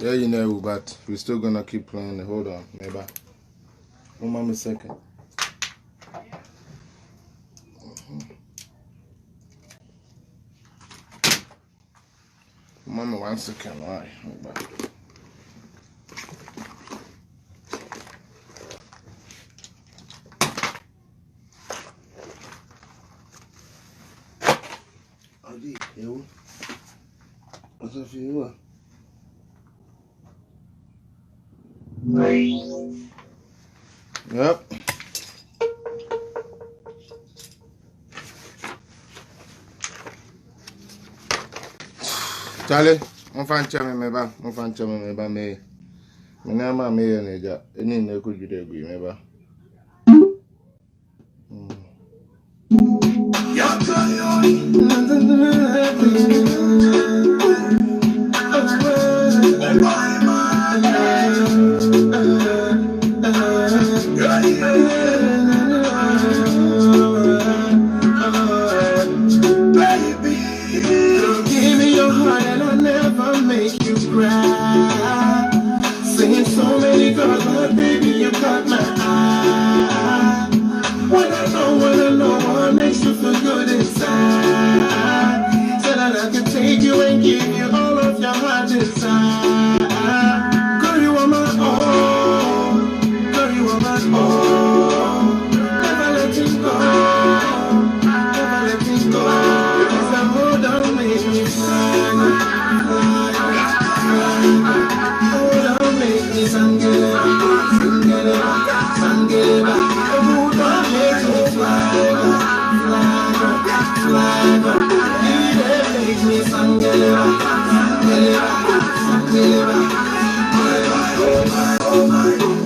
Yeah, you know, but we're still gonna keep playing it. Hold on, maybe. One more second. One 1 second. All right. What's up for you? Yep. Charlie, I'm fine. Chame me ba. I'm fine. Chame me ba me. Me na ma me ye neja. Eni na ku jude gui me ba.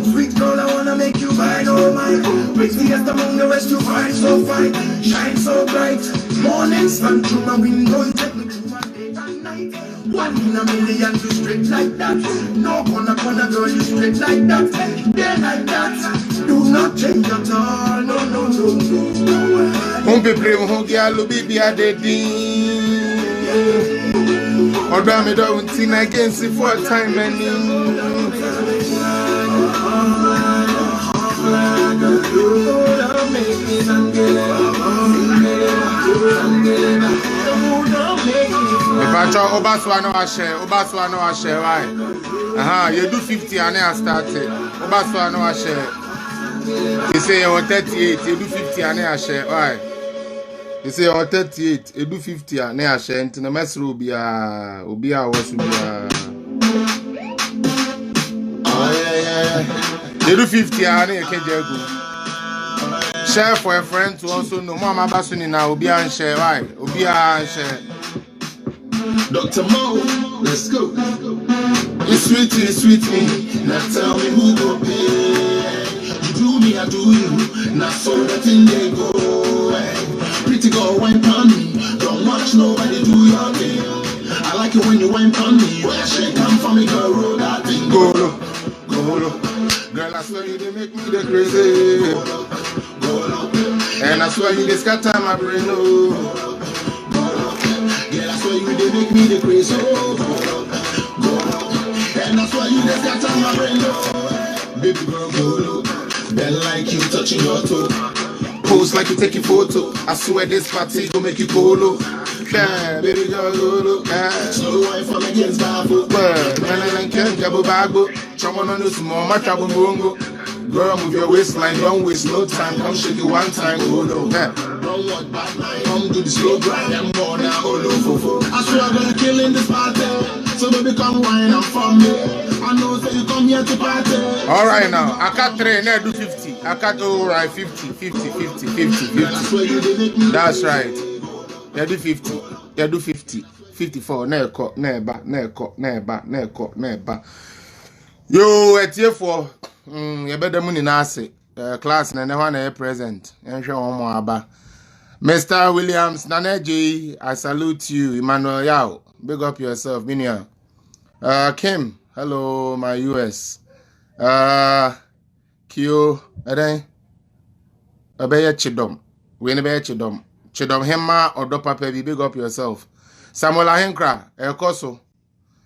Sweet girl, I wanna make you mine, oh mine. Prettiest among the rest, you find so fine, shine so bright. Mornings run through my window, you take me through my day and night. 1 in a million, you straight like that. No corner, girl, you straight like that. Day like that, do not change at all. No, no, no, no. On peut plus mon gars, le baby a des dings. Or me don't see against it for a time and Obaswano a share, right? You do 50 and I started. Obaswano a share. You say you're 38, you do 50 and I share, right? You say you're 38, you do 50 and I share. And the mess will be a was to be you do 50 and I can't go. Share for a friend to also know Mama Basuni now, Obi and share, right? Obi and share. Dr. Mo, let's go. It's sweet me. Now tell me who go pay. You do me, I do you. Now so that thing they go. Pretty girl, wine on me. Don't watch nobody do your thing. I like it when you wine on me. Where she come from, me girl, roll that thing. Go low. Girl, I swear you they make me the crazy. Go low. And I swear you they scatter my brain. You they make me the crazy. And that's why you just got on my brain. Baby girl, go low. Then like you touching your toe. Pose like you taking photo. I swear this party gon' make you go low. Yeah, baby girl, go low. Slow wine from against Babu. Man, can't jabba bago. Someone on this more, my trouble bongo. Girl, move your waistline, don't waste no time. Come shake it one time, go low. Don't want bad line, come do the slow grind and go now, go low. I swear I'm gonna kill in this party. So baby, come wine and for me. I know that you come here to party. All right now, I can't train, I do 50. I can't, all right, 50. That's right. You do 50. You do 50. 54. Never. Yo, at year 4. You better money nasi. Class na never na present. Mr. Williams Naneji, I salute you. Emmanuel Yao, big up yourself, Minia. Kim, hello, my US. Kyo, Abaya Chidom. Winebe Chidom. Chidom Hema or Dopa Pevi, big up yourself. Samuel Ahenkra, Ekoso.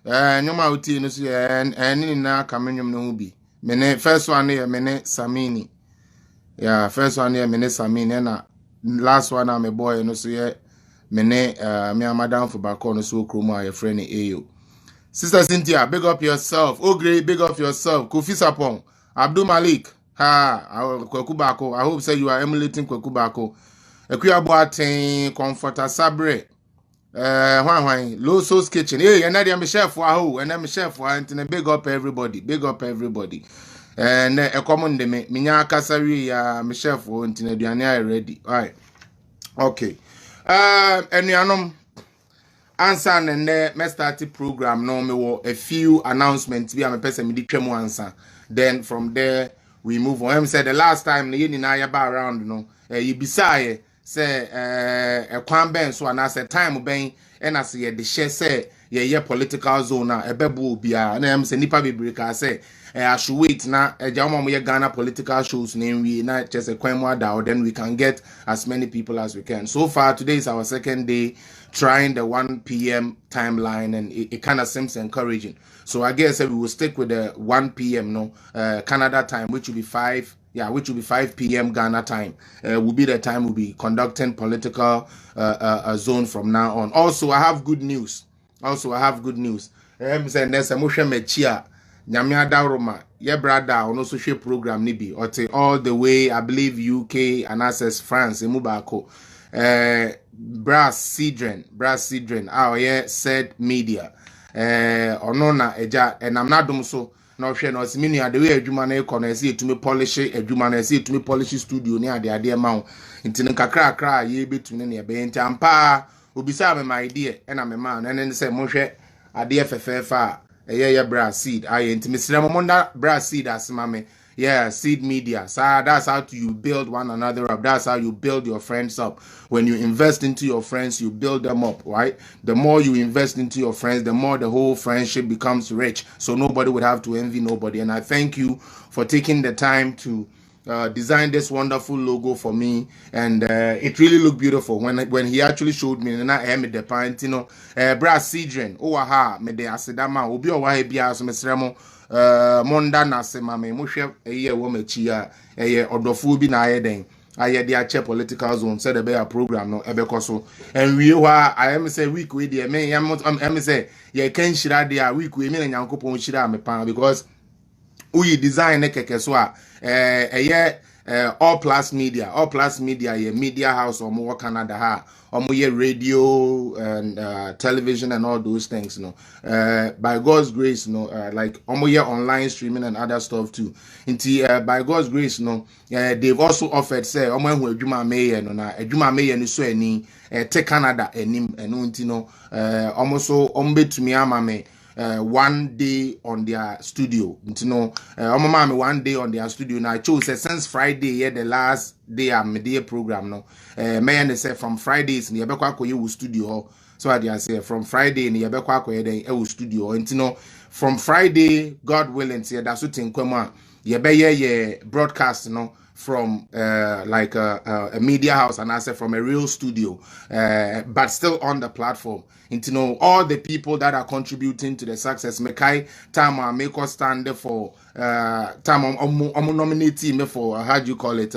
Nyoma uti no so ni na kamenyum no bi. Mene first one here mene Samini. Yeah, first one here mene Samini na last one am boy no so ye mene me madam for back on so kromo a friend Ayo. Sister Cynthia, big up yourself. Ogre, big up yourself. Kofi Sapon, Abdul Malik. Kweku Bako. I hope say you are emulating Kweku Bako. Ekuya Boateng, Comforter Sabre. Loso's Kitchen. Hey, and I'm chef for who? And I'm chef for and big up everybody. Big up everybody. And a common de me. Minya Kasari, my chef for until the ready. All right. Okay. And answer and me start the program no me wo a few announcements be am person me di twem answer. Then from there we move on. Him said the last time you na ya ba around no you bisaye say e kwan ben so na say time ben and as ye de share say ye political zone na e bebu bia na am say nipa bebre ka say I should wait na jama mo ye Ghana political shows na we na just a kwan mo ada then we can get as many people as we can. So far today is our second day trying the 1 p.m. timeline, and it kind of seems encouraging. So I guess we will stick with the 1 p.m. no Canada time, which will be 5 p.m. Ghana time. Will be the time we'll be conducting political zone from now on. Also, I have good news. Saying there's a motion mechia Nyamia Daroma, your brother on also share program nibi or all the way, I believe UK and access France in Mubako. Brass Sidren, our yeah said media. Onona eja, and I'm not doing so. No, she knows me near the way a Jumane corner see to me polish a Jumane see to me polish studio near the idea mount. Into the cry, ye between any bent and pa, who beside my idea, and I'm a man, and then say, Moshe, a dear far, a yeah, brass seed. I intimacy Monda brass seed as mammy. Yeah, seed media. So that's how you build one another up. That's how you build your friends up. When you invest into your friends, you build them up, right? The more you invest into your friends, the more the whole friendship becomes rich. So nobody would have to envy nobody. And I thank you for taking the time to design this wonderful logo for me, and it really looked beautiful when he actually showed me. And I am the pint, brass sidren. Oh aha, me de asedama obi owa bia so mesremo. Monda na se mame mo hwe eye wo machia eye odofo bi na aye den aye de ache political zone said the bear program no ebeko so and we wa I am say week we dey me am say ye kan shira dey a week we me na nyankopon shira me pan because we design keke so a all plus media ye media house or more Canada ha or more radio and television and all those things, by God's grace, like more online streaming and other stuff too. By God's grace, they've also offered say who Juma May na Juma May ni so any take Canada enim almost so to me amame 1 day on their studio. I'm 1 day on their studio. Now I chose since Friday, the last day I'm media program. May say from Fridays in the Abekwa studio. So I say from Friday in the Abekwa studio. From Friday, God willing, say that's what in Kwema. Ye broadcast, from like a media house, and I said from a real studio, but still on the platform. And all the people that are contributing to the success. Mekai time make us stand for time nominate me for how do you call it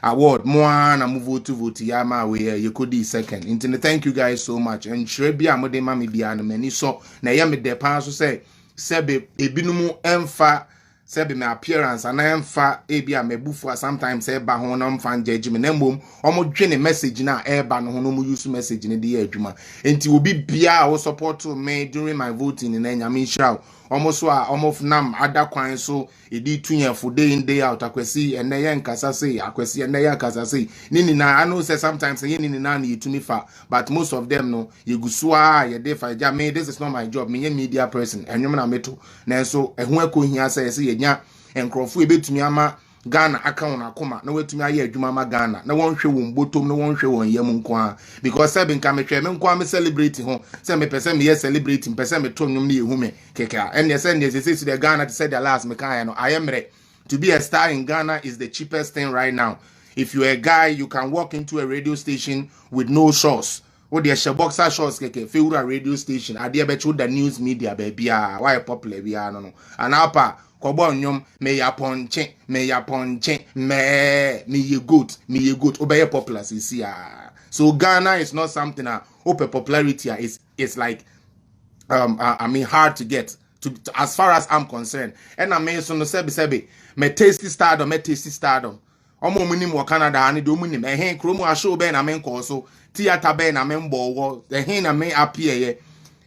award moana move to vote yama we you could be second. And thank you guys so much. And Shrebia mode mami bia no mani so na ya me de pan so say sebe ebinumu emfa sebe my appearance and I am fa ebia mebufu sometimes eba ho na mfa judgment na mbom omo dwene message na eba no ho no mu use message ne de adwuma enti obi bia wo support me during my voting na nyame nhira almost almost nam other kwan so edi tunye for day in day out akwesi ene ye nkasa say akwesi ene ye nkasa say nini na I know say sometimes ye nini na you to me fa but most of them no ye gusua ye dey fa ja me this is not my job me ye media person enwom na meto na so ehun akohia say ye nya enkrofo ebetumi ama Ghana account akoma na wetumi aye adwuma ma Ghana na wonhwe won botom na wonhwe won yam nko because say bin ka me hwe me nko am celebrate ho say me pese me celebrating pese me to nwom na yehu me keka and say the Ghana to say the last me kan no I am ready to be a star in Ghana is the cheapest thing right now. If you're a guy, you can walk into a radio station with no source, O de she boxer shorts keke fewura radio station ade be the news media baby why popular bia no and apa kobo nyom me ya ponche me ye goat obey popular see. So Ghana is not something open popularity is like I mean hard to get to as far as I'm concerned. And I mean so no sebi me tasty stardom omo munim wo Canada ani do munim ehen kromu asho be na men ko so theater be na men bo ehen na men appear.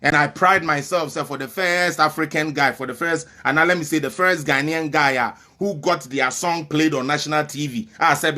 And I pride myself for the first African guy, for the first, and now let me say the first Ghanaian guy who got their song played on national TV. I said,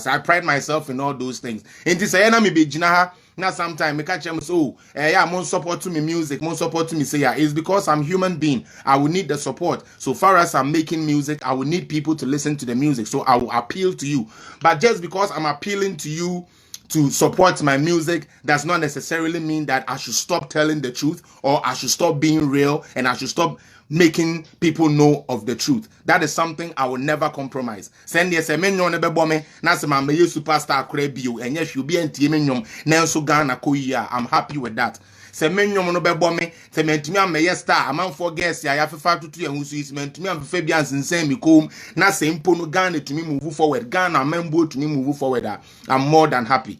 so I pride myself in all those things. And this enemy be jinaha. Now sometimes me catch them so yeah, mon support to me music, mon support to me say yeah, it's because I'm human being. I will need the support. So far as I'm making music, I will need people to listen to the music. So I will appeal to you. But just because I'm appealing to you to support my music does not necessarily mean that I should stop telling the truth or I should stop being real and I should stop making people know of the truth. That is something I will never compromise. Send yes a menyo ne bebo me na se ma me superstar kra bio enye hwe obi antie menyo na enso Ghana ko yi a I'm happy with that. Se menyo no bebo me se mentumi am me star amanfo guest ya fefa tutu ya husu is mentumi am fefa bia nsensen mi kom na se mpo no Ghana tumi move forward. Ghana membo tumi move forward. I'm more than happy.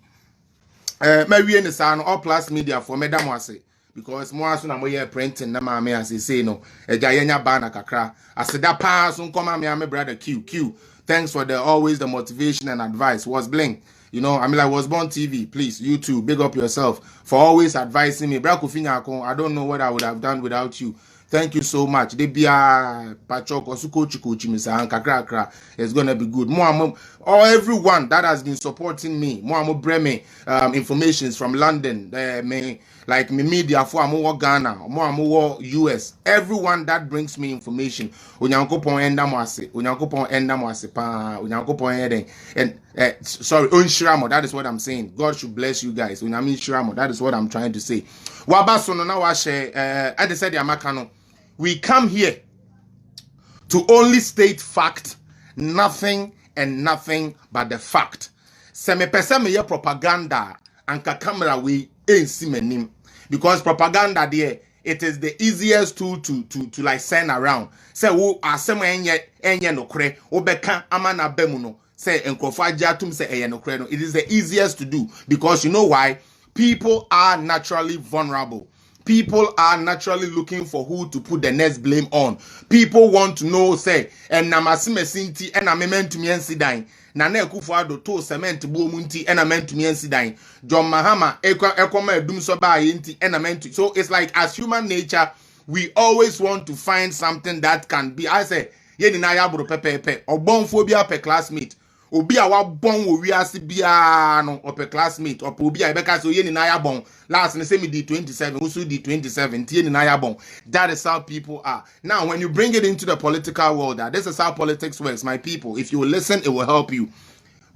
My we in the sound all plus media for Madam Wase because more soon I'm here printing na ma me as say no e jayenya ba na kakra as that pass on come me brother Q thanks for the always the motivation and advice was bling. You know, I mean, like Was Born TV, please, YouTube, big up yourself for always advising me. I don't know what I would have done without you. Thank you so much. Debia Pachok Kakra is gonna be good. Or everyone that has been supporting me. More Breme informations from London. Like me media for more Ghana, more US. Everyone that brings me information. Unyankopon endamwase pa Unyankopon and sorry, Unshiramo, that is what I'm saying. God should bless you guys. Unyami Shiramo, that is what I'm trying to say. Wabasono na washe I said Yamakano. We come here to only state fact, nothing and nothing but the fact. Seme pese me ye propaganda anka camera we ain't see menim because propaganda there it is the easiest tool to like send around. Say wo asem enye no kre obeka amana bemu no say enkrofo ajatum say enye no kre no. It is the easiest to do because you know why? People are naturally vulnerable. People are naturally looking for who to put the next blame on. People want to know, say, and namasime sinti, and I meant to me and sidine. Nane Kufuado to cement bomunti, and I meant to me and sidine. John Mahama, Ekoma Dumsoba inti, and I meant to. So it's like as human nature, we always want to find something that can be. I say, Yeninaya bro pepe, or bonphobia per classmate. Obi a wa bon wo wiase bia no ope classmate ope obi a beka so ye ni na ya bon last ne say me D27 who so D27 tie ni na ya bon. That is how people are. Now when you bring it into the political world, this is how politics works, my people. If you listen, it will help you.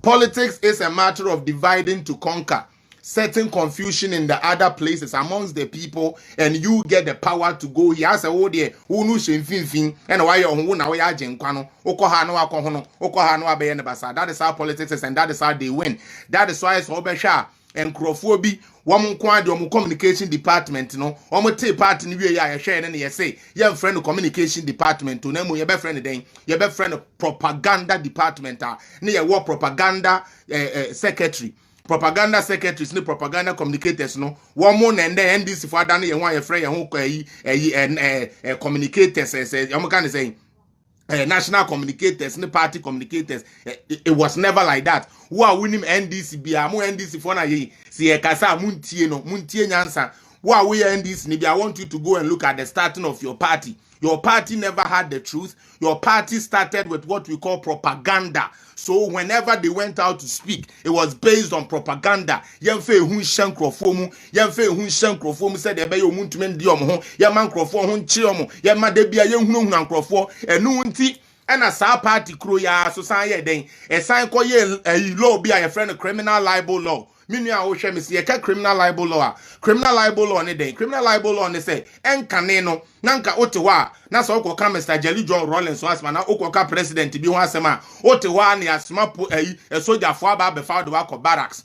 Politics is a matter of dividing to conquer, setting confusion in the other places amongst the people, and you get the power to go here. As a whole there, who no shenfin and why you who now ya jenkwano, okoha no akohono, okoha no abeye nebasa. That is how politics is, and that is how they win. That is why it's obesha and crofobia. One kwadi communication department, no, take part in the share and you say, your friend of communication department to name your best friend then, your best friend of propaganda department, near war propaganda secretary. Propaganda secretaries, no propaganda communicators, no. One more and then NDC for Danny and one friend and communicators, I'm kind of saying. National communicators, no party communicators. It was never like that. Who are winning NDC? Be a more NDC for na ye. See a kasa muntie nyansa. Who are we NDC? Maybe I want you to go and look at the starting of your party. Your party never had the truth. Your party started with what we call propaganda. So whenever they went out to speak, it was based on propaganda. Yemfe hun shankrofomu, yemfe hun shankrofomu said ebe yo muntu men di omo ho, yeman krofo hun chi omo, yema de bia ye hunu nkrofo, enu nti ena sa party kro ya so san ye den, e san ko ye law bia ye friend criminal libel law. Minya o hwe me se yeka criminal libel law. Criminal libel law ne den. Criminal libel law ne say enkane no na nka otewa na so okoka Mr. Jelly John Rawlings so asma na okoka president bi ho asema otewa ne asma po ayi esojafo aba befa do akọ barracks.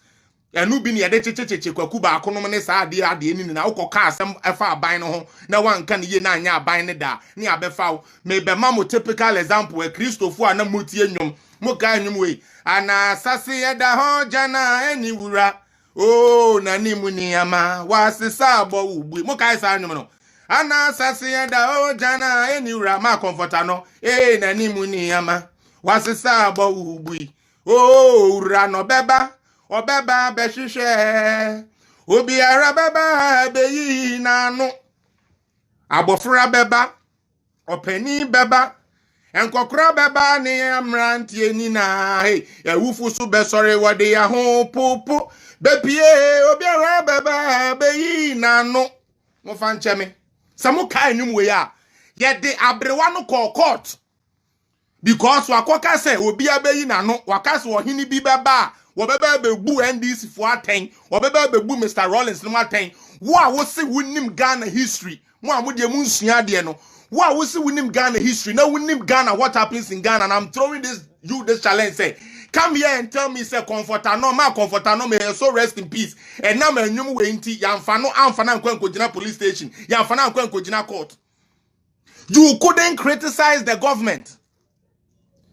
Enu bi ne yede chechecheche kwaku ba akonom ne saa ade ni na okoka asem efa aban no ho na wanka ne ye na anya aban ne da ne abefa me be mamo typical example e Christopher a na motie nwom muka nwom we ana sase yeda ho jana eni wura oh na ni muniama wasisa abo ugbu muka isa nwom no ana sase yeda ho jana eni wura ma comforta no na ni muniama wasisa abo ugbu oh wura no beba obeba behwehwe obiara beba beyi nanu abofra beba opani beba enkokra beba ne amrantie ni na ewufu so besore wode ya ho popo bepie obiara beba beyi nanu mo fa ncheme samu kai nyum we ya ye de abrewa no court because wakoka say obi abeyi nanu wakase ohini bi beba wobeba begbu NDC for aten wobeba begbu Mr. Rawlings no aten wo a wo se wonim Ghana history mo a mo de mu nsua de no wo a wo se wonim Ghana history na wonim Ghana what happens in Ghana, and I'm throwing this challenge say come here and tell me say comforter no may so rest in peace and na ma nwum we nti yamfa no amfa na nkwa nkogina police station yamfa na nkwa nkogina court. You couldn't criticize the government.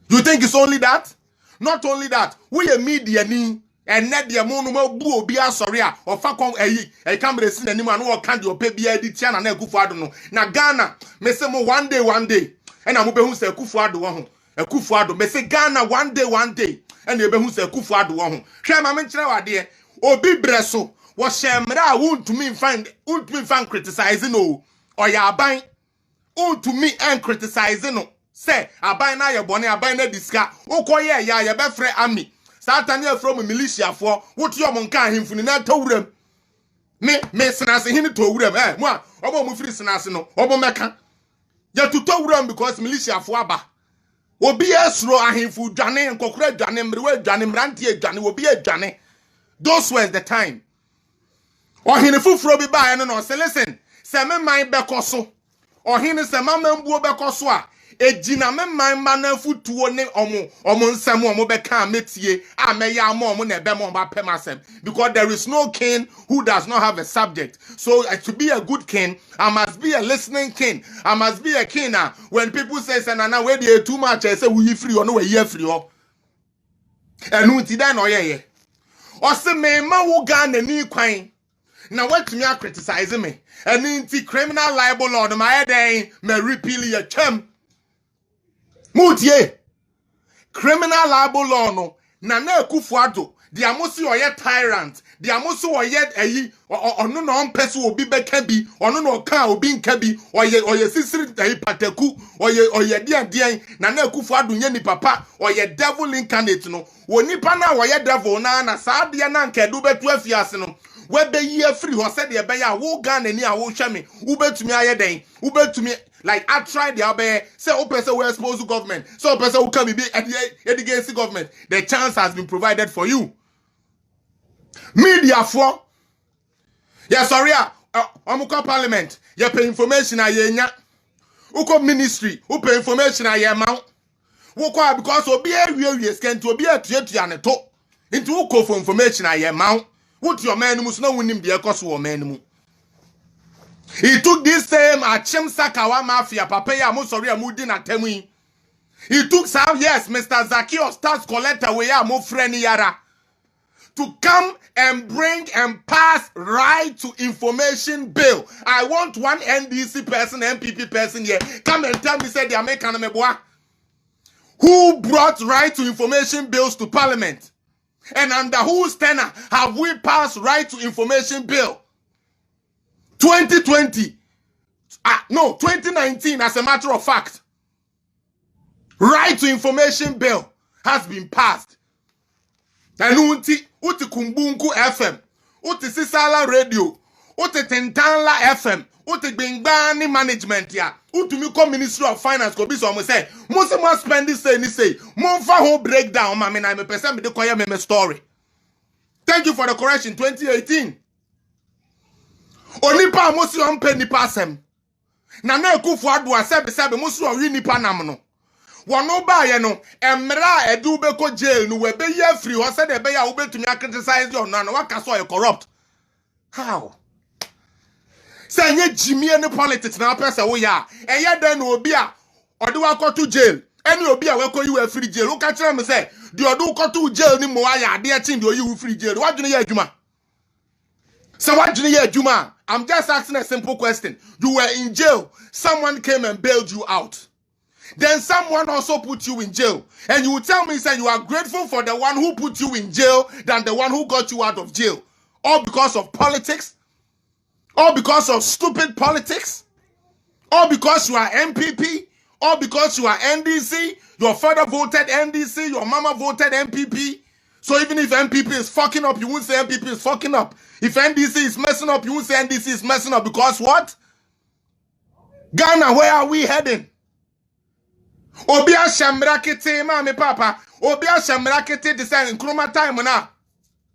You think it's only that? Not only that, we a media ni and net the mono bu obi asori a ofa kon e camera sin anim an wo kan de opa bia di tia na Akufo-Addo no na Ghana me say mo one day and am be hu say Akufo-Addo wo ho Akufo-Addo me say Ghana one day and e be hu say Akufo-Addo wo ho hwe ma me nkire wade obi breso wo hyemra a wontumi fan criticizing no oya aban wontumi en criticizing no say aban na ye bone aban na diska ukoye ya ye befre army satan ye from militia for wotu yo monka ahemfuni na tawuram me senase hini tawuram mo a obo mu free senase no obo meka ya tutawuram because militia for aba obi esro ahemfu dwane nkokora dwane mrewe dwane mrantie dwane obi adwane. Those was the time ohini fufuro bi ba no no say listen say me man bekoso ohini say mamambuo bekoso a ejina me man na futuo ne omo nsam omo beka metie ameya omo na ebe mo ba pemasem, because there is no king who does not have a subject. So to be a good king, I must be a listening king. I must be a king. When people say nana we dey too much, I say we free or no we here free o enu ti dan oyeye o se me ma wo Ghana ni kwan na watumi a criticize me enu ti criminal libel law ma eden me repeal ye chem mutie criminal libel law no na Akufo-Addo the amosi oye tyrant the amosi oye eyi onu no mpese obi beka bi onu no ka obi nka bi oye sisiri pateku oye dian na Akufo-Addo nye ni papa oye devil incarnate no woni pa na oye devil na saa de na nka du betu afiase no we be yi afiri ho se de be ya wo Ghana ni a wo hwe me wo betumi aye den wo betumi like I tried the obey say open say we expose government so open say we can be against government. The chance has been provided for you. Media for yes sorry omuko parliament you pay information ayenya uko ministry who pay information ayema woko because obi awie scan to obi atuatua ne to into uko for information ayema what your man must know win him the ekoso o man mu. He took this same Achim Sakawa mafia papa ya mo sorry amudi na temu. He took some yes Mr. Zacchaeus tax collector we ya mo friend yara to come and bring and pass right to information bill. I want one NDC person, MPP person here come and tell me say the American meboa who brought right to information bills to parliament, and under whose tenor have we passed right to information bill? 2020 no 2019 as a matter of fact, right to information bill has been passed. And uti kumbunku FM, uti sisala radio, uti tentanla FM, uti bingbani management ya, uti miko Ministry of Finance ko biso mo say mo se mo spend this say ni say mo fa ho breakdown ma me na me person me de koya me story Thank you for the correction. 2018. Onipa mosi ompe nipa asem. Nana Akufo-Addo sebe mosi owi nipa nam no. Wono ba ye no emra edu beko jail no we be ye free ho said e be ya wo betumi criticize your no waka so corrupt. How? Say nye Jimmy any politics na person wo ya. Eye den obi a ode wa to jail. Any obi a we ko you free jail. Wo ka kire me say the ode ko to jail ni mo ya ade e chin the you free jail. What do you ya adwuma? So what do you ya adwuma? I'm just asking a simple question. You were in jail. Someone came and bailed you out. Then someone also put you in jail. And you will tell me, say, you are grateful for the one who put you in jail than the one who got you out of jail. All because of politics? All because of stupid politics? All because you are MPP? All because you are NDC? Your father voted NDC, your mama voted MPP. So even if MPP is fucking up, you won't say MPP is fucking up. If NDC is messing up, you won't say NDC is messing up. Because what? Ghana, where are we heading? Obia Shamrakete, mami papa. Obia Shamrakete design Nkrumah time na.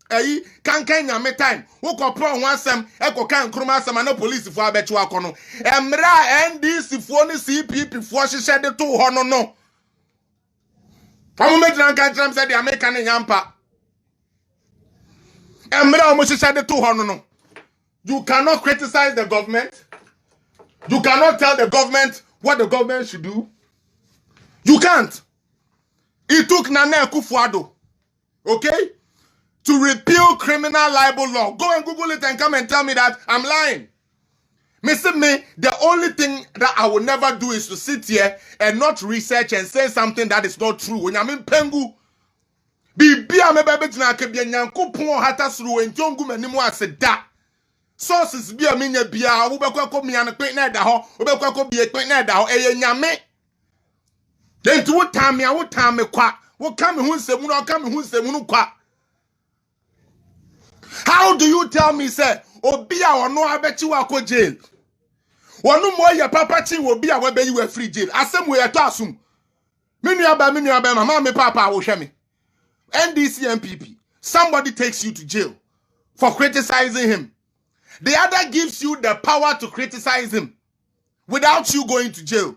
Kankan nyame time. Woko pro wansem, eko kan Nkrumah sama no police fo abetu akono. Emra NDC fo ni CPP fo hihye de to ho no no. Amu medran kan tram say the American nyampa. Emra omo hihye de to ho no no. You cannot criticize the government. You cannot tell the government what the government should do. You can't. It took Nana Akufo-Addo, okay, to repeal criminal libel law. Go and Google it and come and tell me that I'm lying. Mr. Me, the only thing that I will never do is to sit here and not research and say something that is not true. When I'm in Pengu, Bibia me bebe tina kebia nyankopon hata suru enjongu manimu aseda. Sources bia minya bia wo bekwa ko mia no pe na da ho, wo bekwa ko bia pe na da ho eye nyame. Then to what time kwa what come who say no come who say kwa. How do you tell me say obia or no abeti wa ko jail? Wonu mo ye papa chi wo bia we be you free jail. Asem we to asum. Minu aba mama me papa wo hwe me. NDC MPP. Somebody takes you to jail for criticizing him. The other gives you the power to criticize him without you going to jail.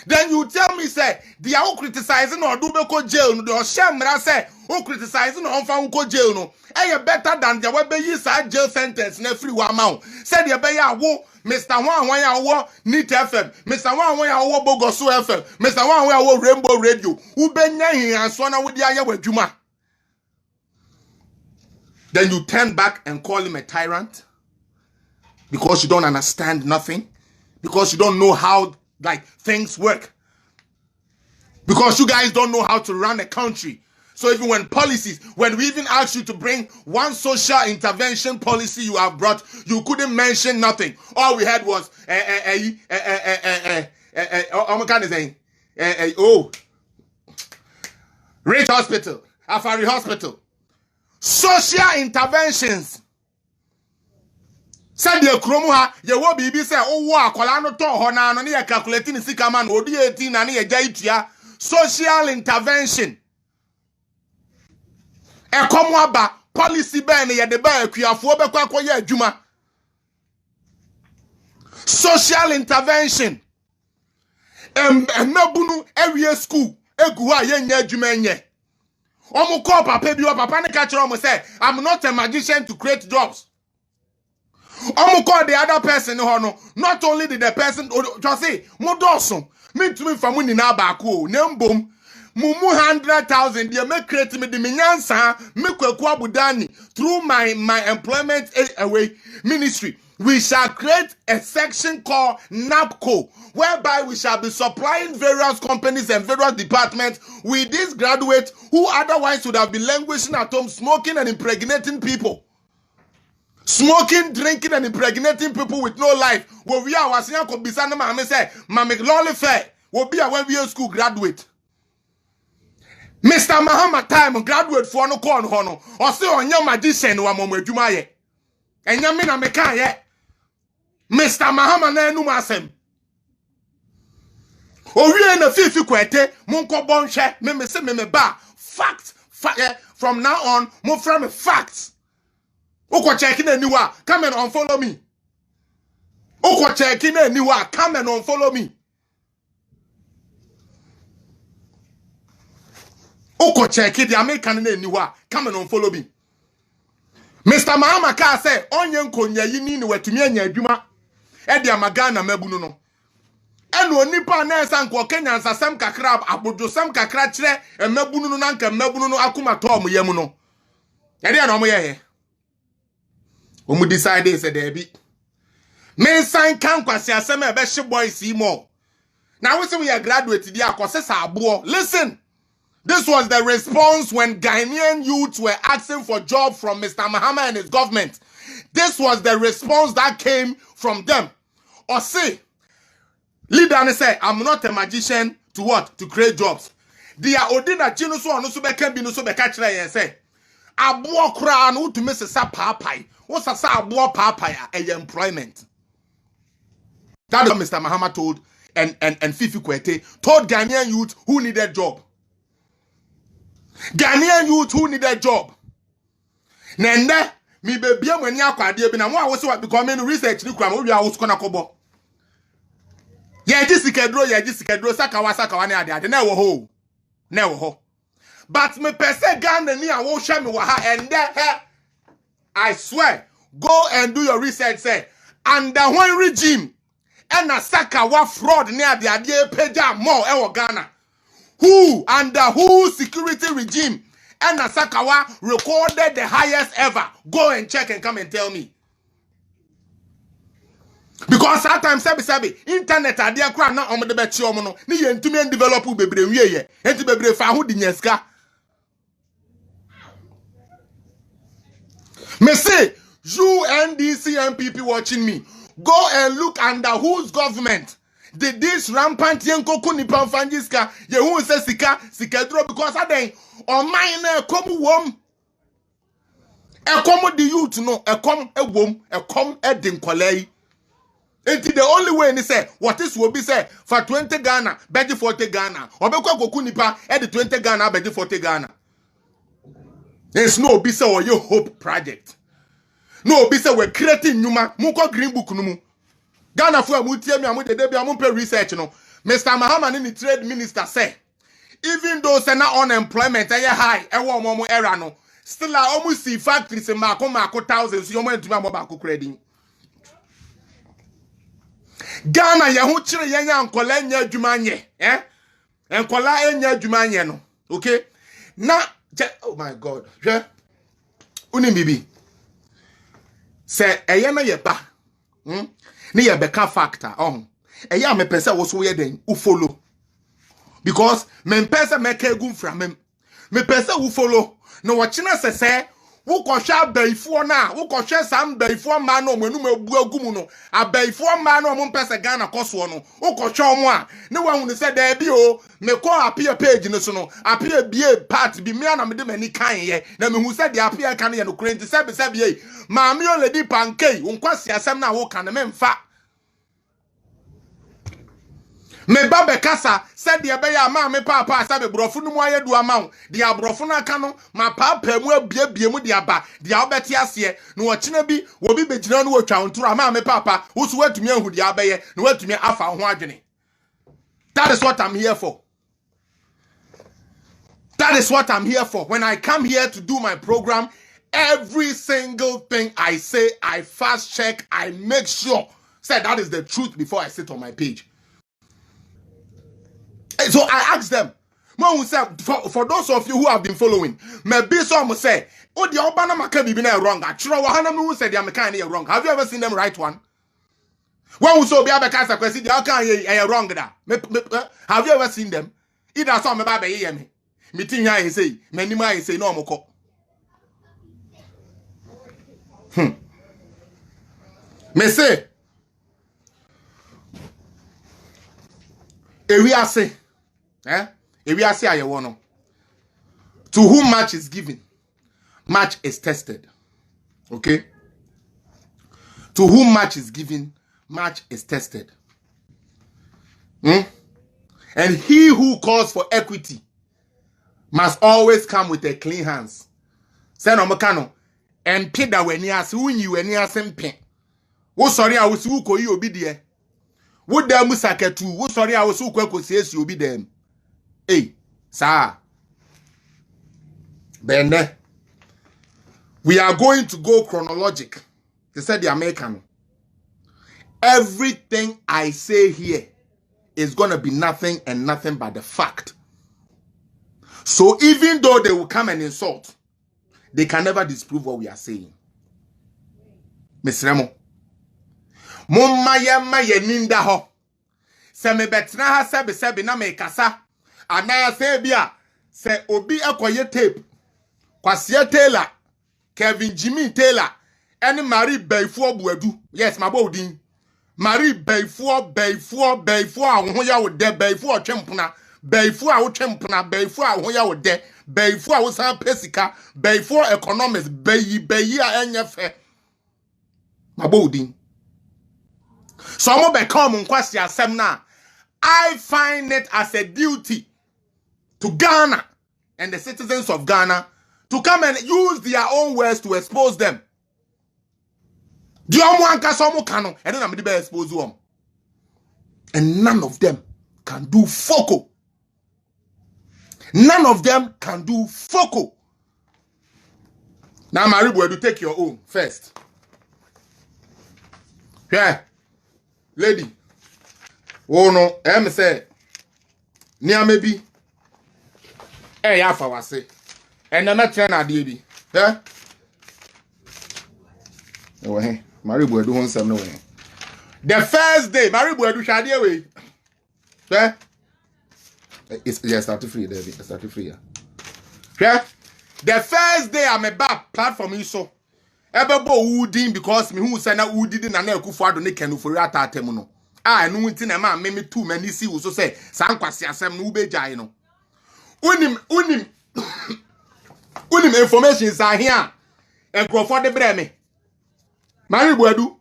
Then you tell me, say, they are criticizing or do go jail, no, or Shamra say, who criticizing or found go jail, no, and better than the way you side jail sentence in every one mount. Said the bay wo, Mr. One way I war Neat FM, Mr. One way I war Bogosu FM, Mr. One way I war Rainbow Radio, who been here and Swana with the aya with Juma. Then you turn back and call him a tyrant because you don't understand nothing, because you don't know how like things work, because you guys don't know how to run a country. So even when we even asked you to bring one social intervention policy you have brought, you couldn't mention nothing. All we had was Rich Hospital, Afari Hospital, social interventions. Said the Kromuha, ye will be say, oh, wa, Colano to Hona, no near calculating the Sikaman, or the 18 and a jaitia, social intervention. E komwaba, policy ben, ye de ba, Kuafoba Kwakoya Juma. Social intervention. Mebunu, area school, Egua, ye Jumenye. Omo call papa, be your papa, and catch on say, I'm not a magician to create jobs. Omo call the other person no. Not only did the person just say modoso me to me from ni na ba ko nembom mumu 100,000 they make create me the minyansa me kwaku abudani through my employment away ministry. We shall create a section called NAPCO, whereby we shall be supplying various companies and various departments with these graduates who otherwise would have been languishing at home, smoking and impregnating people. Smoking, drinking, and impregnating people with no life. When we are was young, Bisana Mama say, Mammy Lolly Fair will be a when we are school graduate. Mr. Mahama time graduate for no corn hono, or say on your magician or Momo Jumaye. And Yamina Mekaye. Mr. Mahama Nanumasem. Oh, we in a fifi quete, Monko Bonche, Meme Ba. Facts. From now on, move from facts. Oko checking anywhere, come and unfollow me. Oko checking anywhere, come and unfollow me. Oko checking the American anywhere, come and unfollow me. Mr. Mahama ka say onye nkonya yi ni wetumi anya adwuma e dia magana mabunu no eno nipa na esa nko Kenya nsasem kakra abodosem kakra kire mabunu no nanka mabunu no akoma tom yam no ye dia na omo ye omu decide say there be me san kan kwase asem e be hye boys mo na we say we are graduate dia akosesa abo. Listen, this was the response when Ghanaian youths were asking for jobs from Mr. Mahama and his government. This was the response that came from them. Or say, leader and say, I'm not a magician to what? To create jobs. They are odina chino so anu so beka bi no so beka kire yen say. Abo kra no to miss sa papai. What sa abo papai a employment. That is what Mr. Mahama told and Fifi Kwete told Ghanaian youth who needed job. Ghanaian youth who need a job. Nende, mi baby am when ya kwade bi na mo a wo se wa become research ni kura mo wi a wo skona kobo. Ye jisikadro sakawa ne ade na wo ho. Na wo ho. But me pese Ghana ni a wo hwe me wa ha ende I swear, go and do your research say under one regime and a sakawa fraud ne ade peja more e wo Ghana. Who under whose security regime and Nasakawa recorded the highest ever? Go and check and come and tell me. Because sometimes sabi internet adia kra na omo de be chi omo no ni ye ntumi develop bebre wie ye enti bebre fa ho di nyaska. Me say you NDC MPP watching me, go and look under whose government did this rampant yenkoku ni panfangiska ye hu se sika dro because aden o mine na ekomu wom ekomu the youth no ekom ewom ekom edin kwalai enti the only way ni say what is will be say for 20 Ghana beji 40 Ghana obekwa koku nipa edi 20 Ghana beji 40 Ghana. There's no be say or your hope project no be say we're creating nyuma muko green book no mu Ghana for amutie mi amu de bia pe research no. Mr. Mahama ni trade minister say even though say na unemployment ay high e wo omo era no still almost see factories mako thousands yo mo ntumi amoba ko credit. Ghana ye ho kire ye nya nkola nya adwuma nye enkola enya adwuma nye no okay na oh my god hwe uni bibi say eye na ye ba ni ye beka factor eya me pese wo so ye den u follow because me pese me ka egu fra me pese u follow no wo kina sese wo kohwa abaifo na wo kohwe sam baifo ma na omanu mabu agumu no abaifo ma na omon pese Ghana koso no wo kohwe omo a ne wa hunu se da bi o me ko apia page no so no apia bie part bi me na me de mani kan ye na me hu se de apia kan ye no kurenti sebe ye ma me o lady pancake unkwasi asem na wo kan me mfa me babe kasa said the beya ma me papa sabe brofo no mu ayedu amawo de abrofo no aka no ma papa mu abie mu de aba de obeti ase no wo kina bi wo bi begina no wo twa ntoro ma me papa wo so watumi ahu de abaye no watumi afa ho adwene. That is what I'm here for. That is what I'm here for. When I come here to do my program, every single thing I say, I fast check, I make sure say that is the truth before I sit on my page. So I asked them, for those of you who have been following, maybe some say, oh, the Obama Makabi be wrong. Actually, who said the American wrong. Have you ever seen them right one? When we saw the Abakasa question, how can you wrong that? Have you ever seen them? Either saw me baby hear me. Meeting here, he say, many miles say no more. Me say, we say. If we are say to whom much is given, much is tested. Okay? To whom much is given, much is tested. And he who calls for equity must always come with a clean hands. Say no makano. and pin that when you are seeing you when you are simping. Wo sorry I was who you obi there. Would there musaka too? Wo sorry I was who says you be them. Hey, sir. Then we are going to go chronologic. They said the American. Everything I say here is going to be nothing and nothing but the fact. So even though they will come and insult, they can never disprove what we are saying. Miss Remo. Mumma yemma yeninda ho. Se me betna ha sebe na me kasa. Anaya se bia se obi akoye tape. Kwasiye Taylor, Kevin Jimmy Taylor, and Marie Bayfo Buedu. Yes, my body. Marie Bayfo, Ahoya would de Bayfo Champuna, Bayfo Champuna, Bayfo Ahoya would de, Bayfo was San Pesica, Bayfo economists, Bayia NFA. My body. Some of become question semna. I find it as a duty to Ghana and the citizens of Ghana to come and use their own words to expose them. And none of them can do foco. None of them can do foco. Now, Maribu, do take your own first. Yeah. Lady. Oh no, say. Near maybe. Hey, Yafa was say. And I'm not trying to do it. Yeah? No way. Maribu do some no way. The first day, Maribu do shadi away. Yeah? It's start free, there. Start free. Yeah? The first day I'm about platform so. Ebebo Woodin because me who send a Woodin and a Kufado Nikan for Rata Temuno. I know it in a man, maybe too many see who so say, Sanquasia Sam Nube Jaino. Unim informations are here and go for the Breme. Maribuadu,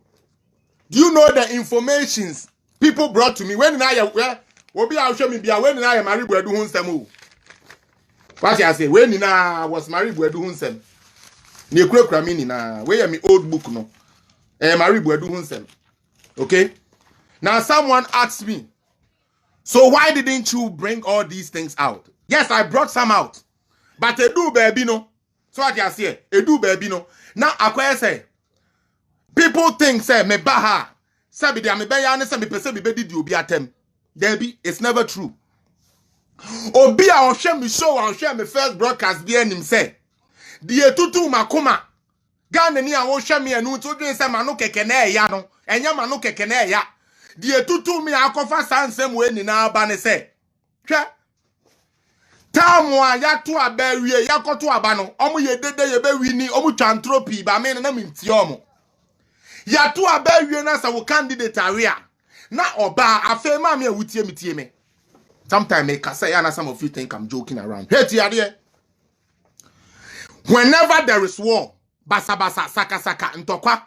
do you know the informations people brought to me when I will be out show me when I am Maribuadu Hunsemu? What I say, when I was Maribuadu Hunsem, near Kramini na where me old book no, Maribuadu Hunsem. Okay, now someone asked me, so why didn't you bring all these things out? Yes, I brought some out. But a do baby no. So what you say? A do baby no. Now I say people think say me baha. Say be me be ya ne say me pese be di obi atem. Debi, it's never true. Obi a on share me show on share me first broadcast bi enim say. Die tutu makoma. Gane ni a on share me anu to dwen say manu keke na eya no. Enya manu keke na eya. Die tutu me akofa sansem we ni na aba ne say. Hwe Tamwa ya to abawie ya koto aba no omo ye dede ye be wini omo twantropi ba me na minti omo ya to abawie na sa wo candidate area na oba afa ma me awutie mitie me sometimes me kasa ya na some of you think I'm joking around hey tiade whenever there is war basa saka ntokwa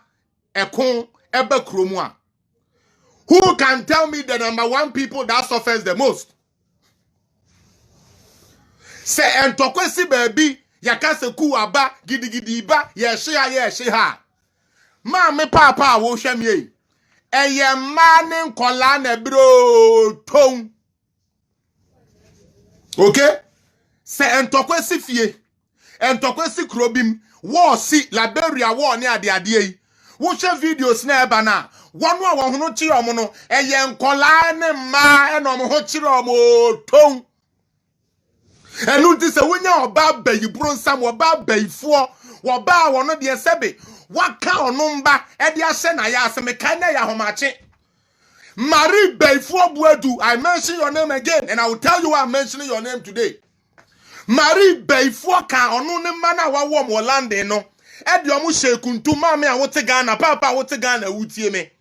ekon ebe kromu a who can tell me the number one people that suffers the most? Se entokwesi baby yakase ku aba gidigidi ba ye she ha ma me papa wo hwe me eye ma ne nkola na bro ton okay se entokwesi fie entokwesi krobim wo si Liberia wo ne ade yi wo hwe videos na eba na wonu a wo hono chi omo no eye nkola ne ma e no mo ho chi omo ton. And you say when you about bay bronsam oba bayfo oba wono de sebe waka onumba e de ahye na ya aseme kan na ya homache Marie Bayfo Buedu. I mention your name again and I will tell you why I'm mentioning your name today. Marie Bayfo ka onu ne mana wa wo mo lande no e de omo shekuntu ma me a wote Ghana papa wote Ghana wutie me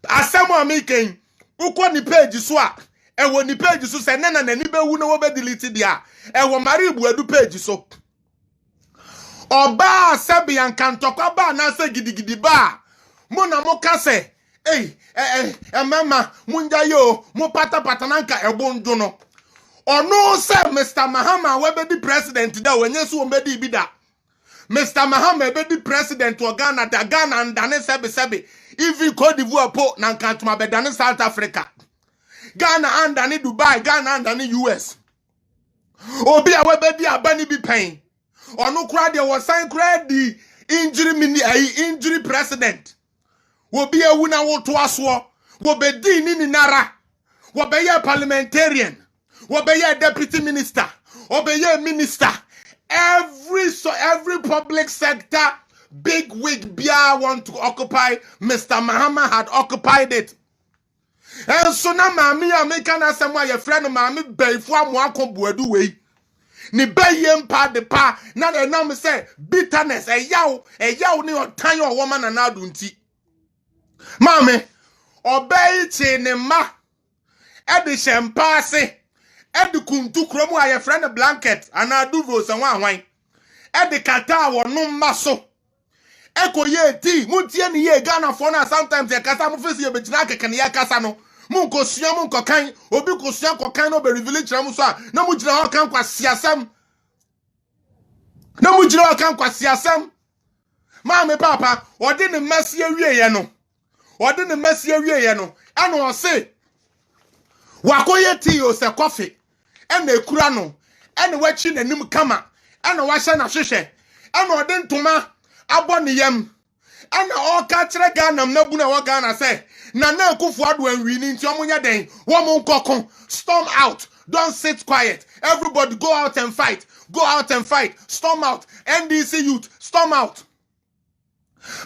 asem amiken ukọ ni page so a ewo ni page so se nana nani be wu no wo be delete dia ewo Marie Buedu page so oba sabi an kantokwa ba na se gidigidi ba mo na mo kase mama munja yo mo pata nanka ebonjo no ono se Mr. Mahama we be di president da wenye so be di bi da Mr. Mahama be the president of Ghana, the Ghana and Dane Sebe. Even Cote d'Ivoire po nankantuma be Dane South Africa. Ghana and Dane Dubai, Ghana and Dane US. Obi a we be abani bi pain. Onu kra de was sign kra the injury president. Wo be a wuna wo to aso. Wo be di ni nara. Wo be ye parliamentarian. Wo be ye deputy minister. Wo be ye minister. Every public sector big wig bia want to occupy. Mr. Mahama had occupied it. And so now mami American asema your friend mami beifo amoako buadu we. Ni bayem pa de pa na the name say bitterness e yaw ni otan your woman and adunti. Mami obey chi ne ma e de shempase e de kuntu kromu a your friend blanket and aduvo se wan hwan e de kata wonu maso e ko ye ti mutie ni ye Ghana for na sometimes e kasa mu fesi e begina keke ne ya kasa no mun ko sua mun ko kan obi ko sua ko kan no be reveal kira mu so a na mu jira ho kan kwa siasam maame papa odi ne masi awie ye no ana o se wakoye ti o se coffee ena ekura no ena wachi nanim kama ena wahye na hwehwe ena odi ntoma abọ ne yam ena o ka kire Ghana na bu na wo Ghana se na Akufo-Addo anwini nti omunya den wo mon kokon storm out, don't sit quiet, everybody go out and fight, storm out, NDC youth storm out.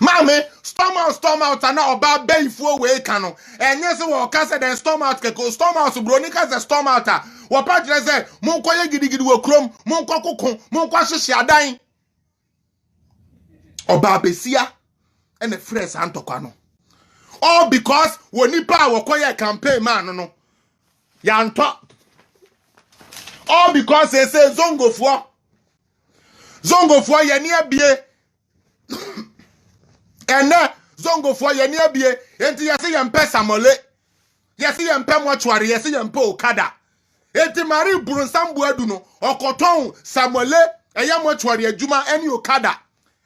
Mame storm out and now oba beifo we kano enye se wo ka se den storm out keko storm out bro ni ka se storm out wo pa jere se mon koye gidigidi wo krom mon kokokon mon kwa hwehwe adan oba besia ene fresh antokwa no. All because when power koye campaign man no yanto. All because they say zongofo ye ni abie ene zongofo ye ni abie enti yesi yempe samole yesi yempe mochware yesi yempe okada enti mari burunsan buadu no okoton samole eye mochware adwuma eni okada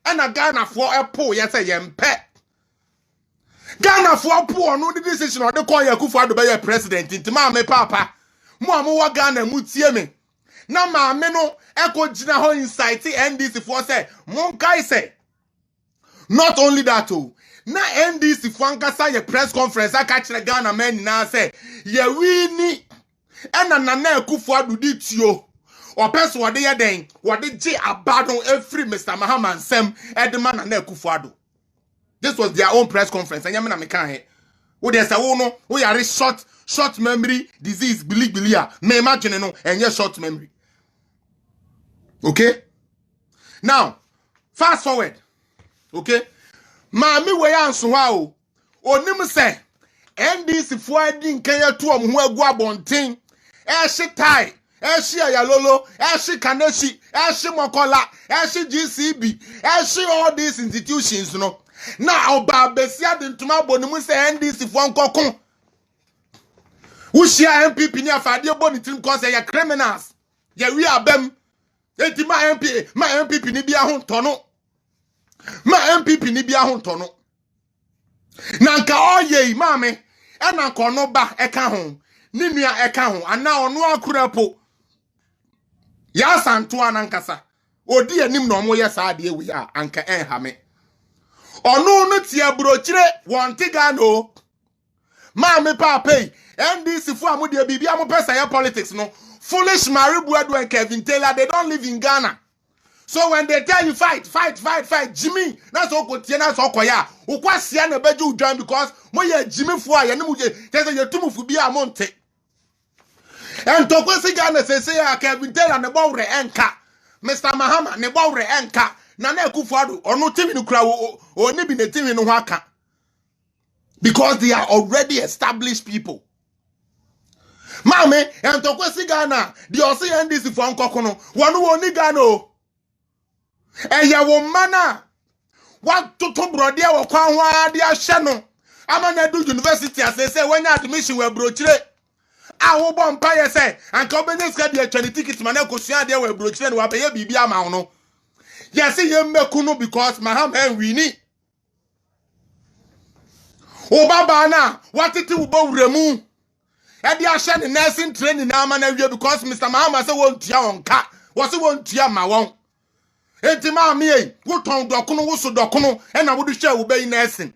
ena Ghana for epo yesi yempe Ghana for poor no decision or the call Akufo-Addo be president inti ma me papa mo wa Ghana mu tie me na ma me no eko gina ho insight NDC for say mon kai say not only that na NDC for ankasa ye press conference aka kire Ghana men na say ye wini ena na Akufo-Addo di tio o person wo de ye den wo de gi abadon every Mr. Mahama nsem edema na Akufo-Addo. This was their own press conference. And yamina me kan he. Wo dey say wo no, wo yare short memory disease bilia. Me imagine no, enye short memory. Okay? Now, fast forward. Okay? Maami we anso wa o. Onim say NDC fo adi nkan ya to omho agu abonten. E hye tai, e hye ayalolo, e hye kaneshi, e hye mokola, e hye GCB, e hye all these institutions no. Na oba besia de ntuma bonimu se NDC fo nkokon wuhia MPP ni afade bonitim cause they are criminals ye wi abem enti ma MPP ni bia ho ntono na nka oye maame e na nka ono ba eka ho ni nua eka ho ana ono akura po ya santo anankasa odi anim na omo ye saade ewi a anka enhame onu no tie brochire wonte Ghana maame papa NDC fu amode bibia mo pesa ya politics no foolish Maribuadu and Kevin Taylor, they don't live in Ghana. So when they tell you fight Jimmy that's all kotie na so koya ukwasia na beju join because moye Jimmy fu a ye ne muje tese ye tumu fu bia monte en to kwesi Ghana say ya Kevin Taylor ne bawre enka Mr. Mahama ne bawre enka na Akufo-Addo ono timi no kra oni bi ne timi no ho aka because they are already established people. Mame en to kwesi Ghana the osi NDC for nkokono wonu woni Ghana o eya wo mana what to brode e wo kwan ho ade ahye no amana do university asese wanya admission we brochire a wo bo mpa ye se anka obenye ska de atwani ticket mana kosua de we brochire no wa be ye bibia ma no Yes, ye mekuno because Mahama wini. Obaba na what it will bo remu. Edi ashe the nursing training na man because Mr. Mahama say won tia onka. Was it won tia ma won. Enti ma me e, wo ton dokono wo so dokono e na wo do hwe wo be nursing.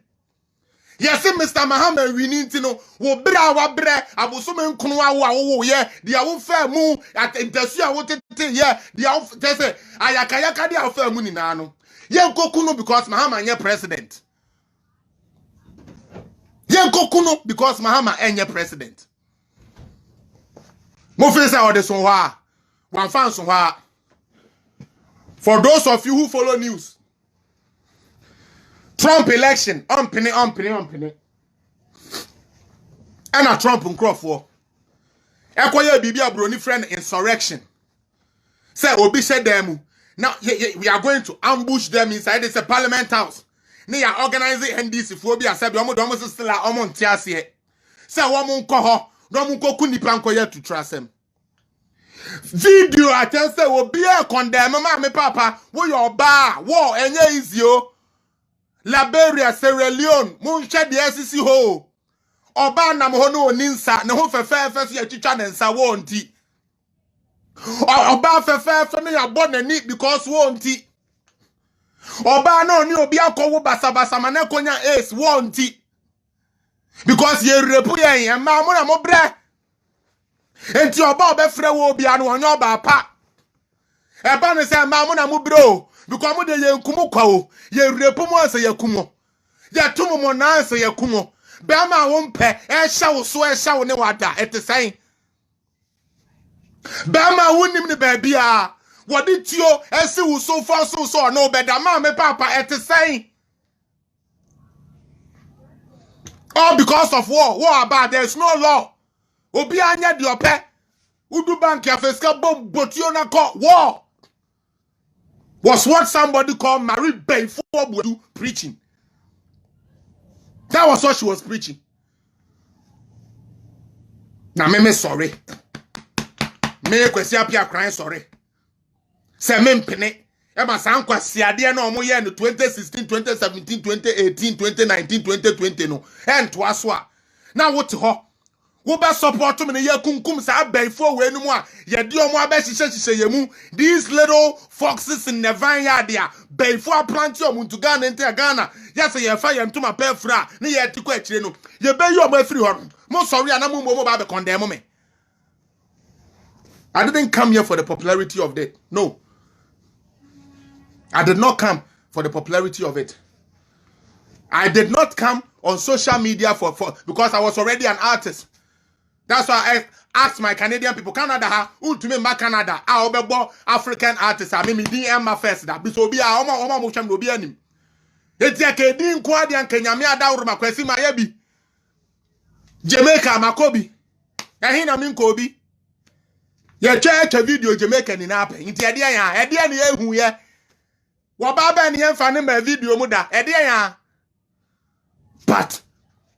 Yes, Mr. Mahama winning tino wo bra wa bre abosome nkono awo awo ye dia wo fa mu at intersu awo tete ye dia wo tese ayakayaka dia wo fa mu ni na no ye kokunu because Mahama nye president ye kokunu because Mahama enye president mo fe say ode so wa wan fan so wa. For those of you who follow news, Trump election, unpenny. And a Trump and Crawford. Ekoye Bibia Brony friend insurrection. Say Obi said them. Now we are going to ambush them inside this parliament house. They are organizing NDC phobia. Said we almost still are on Tiasie. Say woman koho, don't go kunipanko yet to trust them. Video I tell say Obi a condemn me papa. Wo your bar war enye easy o. Liberia, Sierra Leone, Muncha the SCC ho. Oba nam ho no ninsa, ne ho fefe ye chicha ne nsa wo nti. Oba fefe me ya born ni because wo nti. Oba no ni obi akowo basabasa mane konya ace wo nti. Because ye repu ye ma mo na mo bre. Enti oba obefre wo obi anu onyo oba pa. Eba ne se ma mo na mo bro. Because mo de ye nkumu kwa o ye repu mo ase ye kumo ye tumu mo na ase ye kumo be ma wo mpe e hya wo so e hya wo ne wada etesen be ma wo nim ne ba bia wo de tio ese wo so fa so no be da ma me papa etesen all because of war about there is no law obi anya de ope udu bank ya feska bom botio na ko war was what somebody called Marie Bay for preaching. That was what she was preaching. Now me sorry. Me kwesi apia crying sorry. Se me mpene. E ma san kwasi ade na omo ye no 2016, 2017, 2018, 2019, 2020 no. En to aso a. Na wote ho. Wo be support me ye kunkum sa abaifo we nu mu a ye de omo abehihye ye mu these little foxes in the vineyard there baifo plant omo to Ghana enter Ghana yes ye fa ye ntoma pefra ne ye tiko akire no ye be yi omo afiri ho mo sorry ana mo ba be condemn me. I didn't come here for the popularity of that. No, I did not come for the popularity of it. I did not come on social media for because I was already an artist. That's why I asked my Canadian people, Canada, to me, my Canada, I'll be African artists. I mean, DM first. That be so be a motion will be any. It's a Canadian Quadian Kenyamia Daurma, Kwesi Mayabi, Jamaica, Makobi, Ahina Minkobi. Your church a video Jamaican in Ape, in Tiadia, Edia, who ye Wababa and Yen Fanima video Muda, Edia. But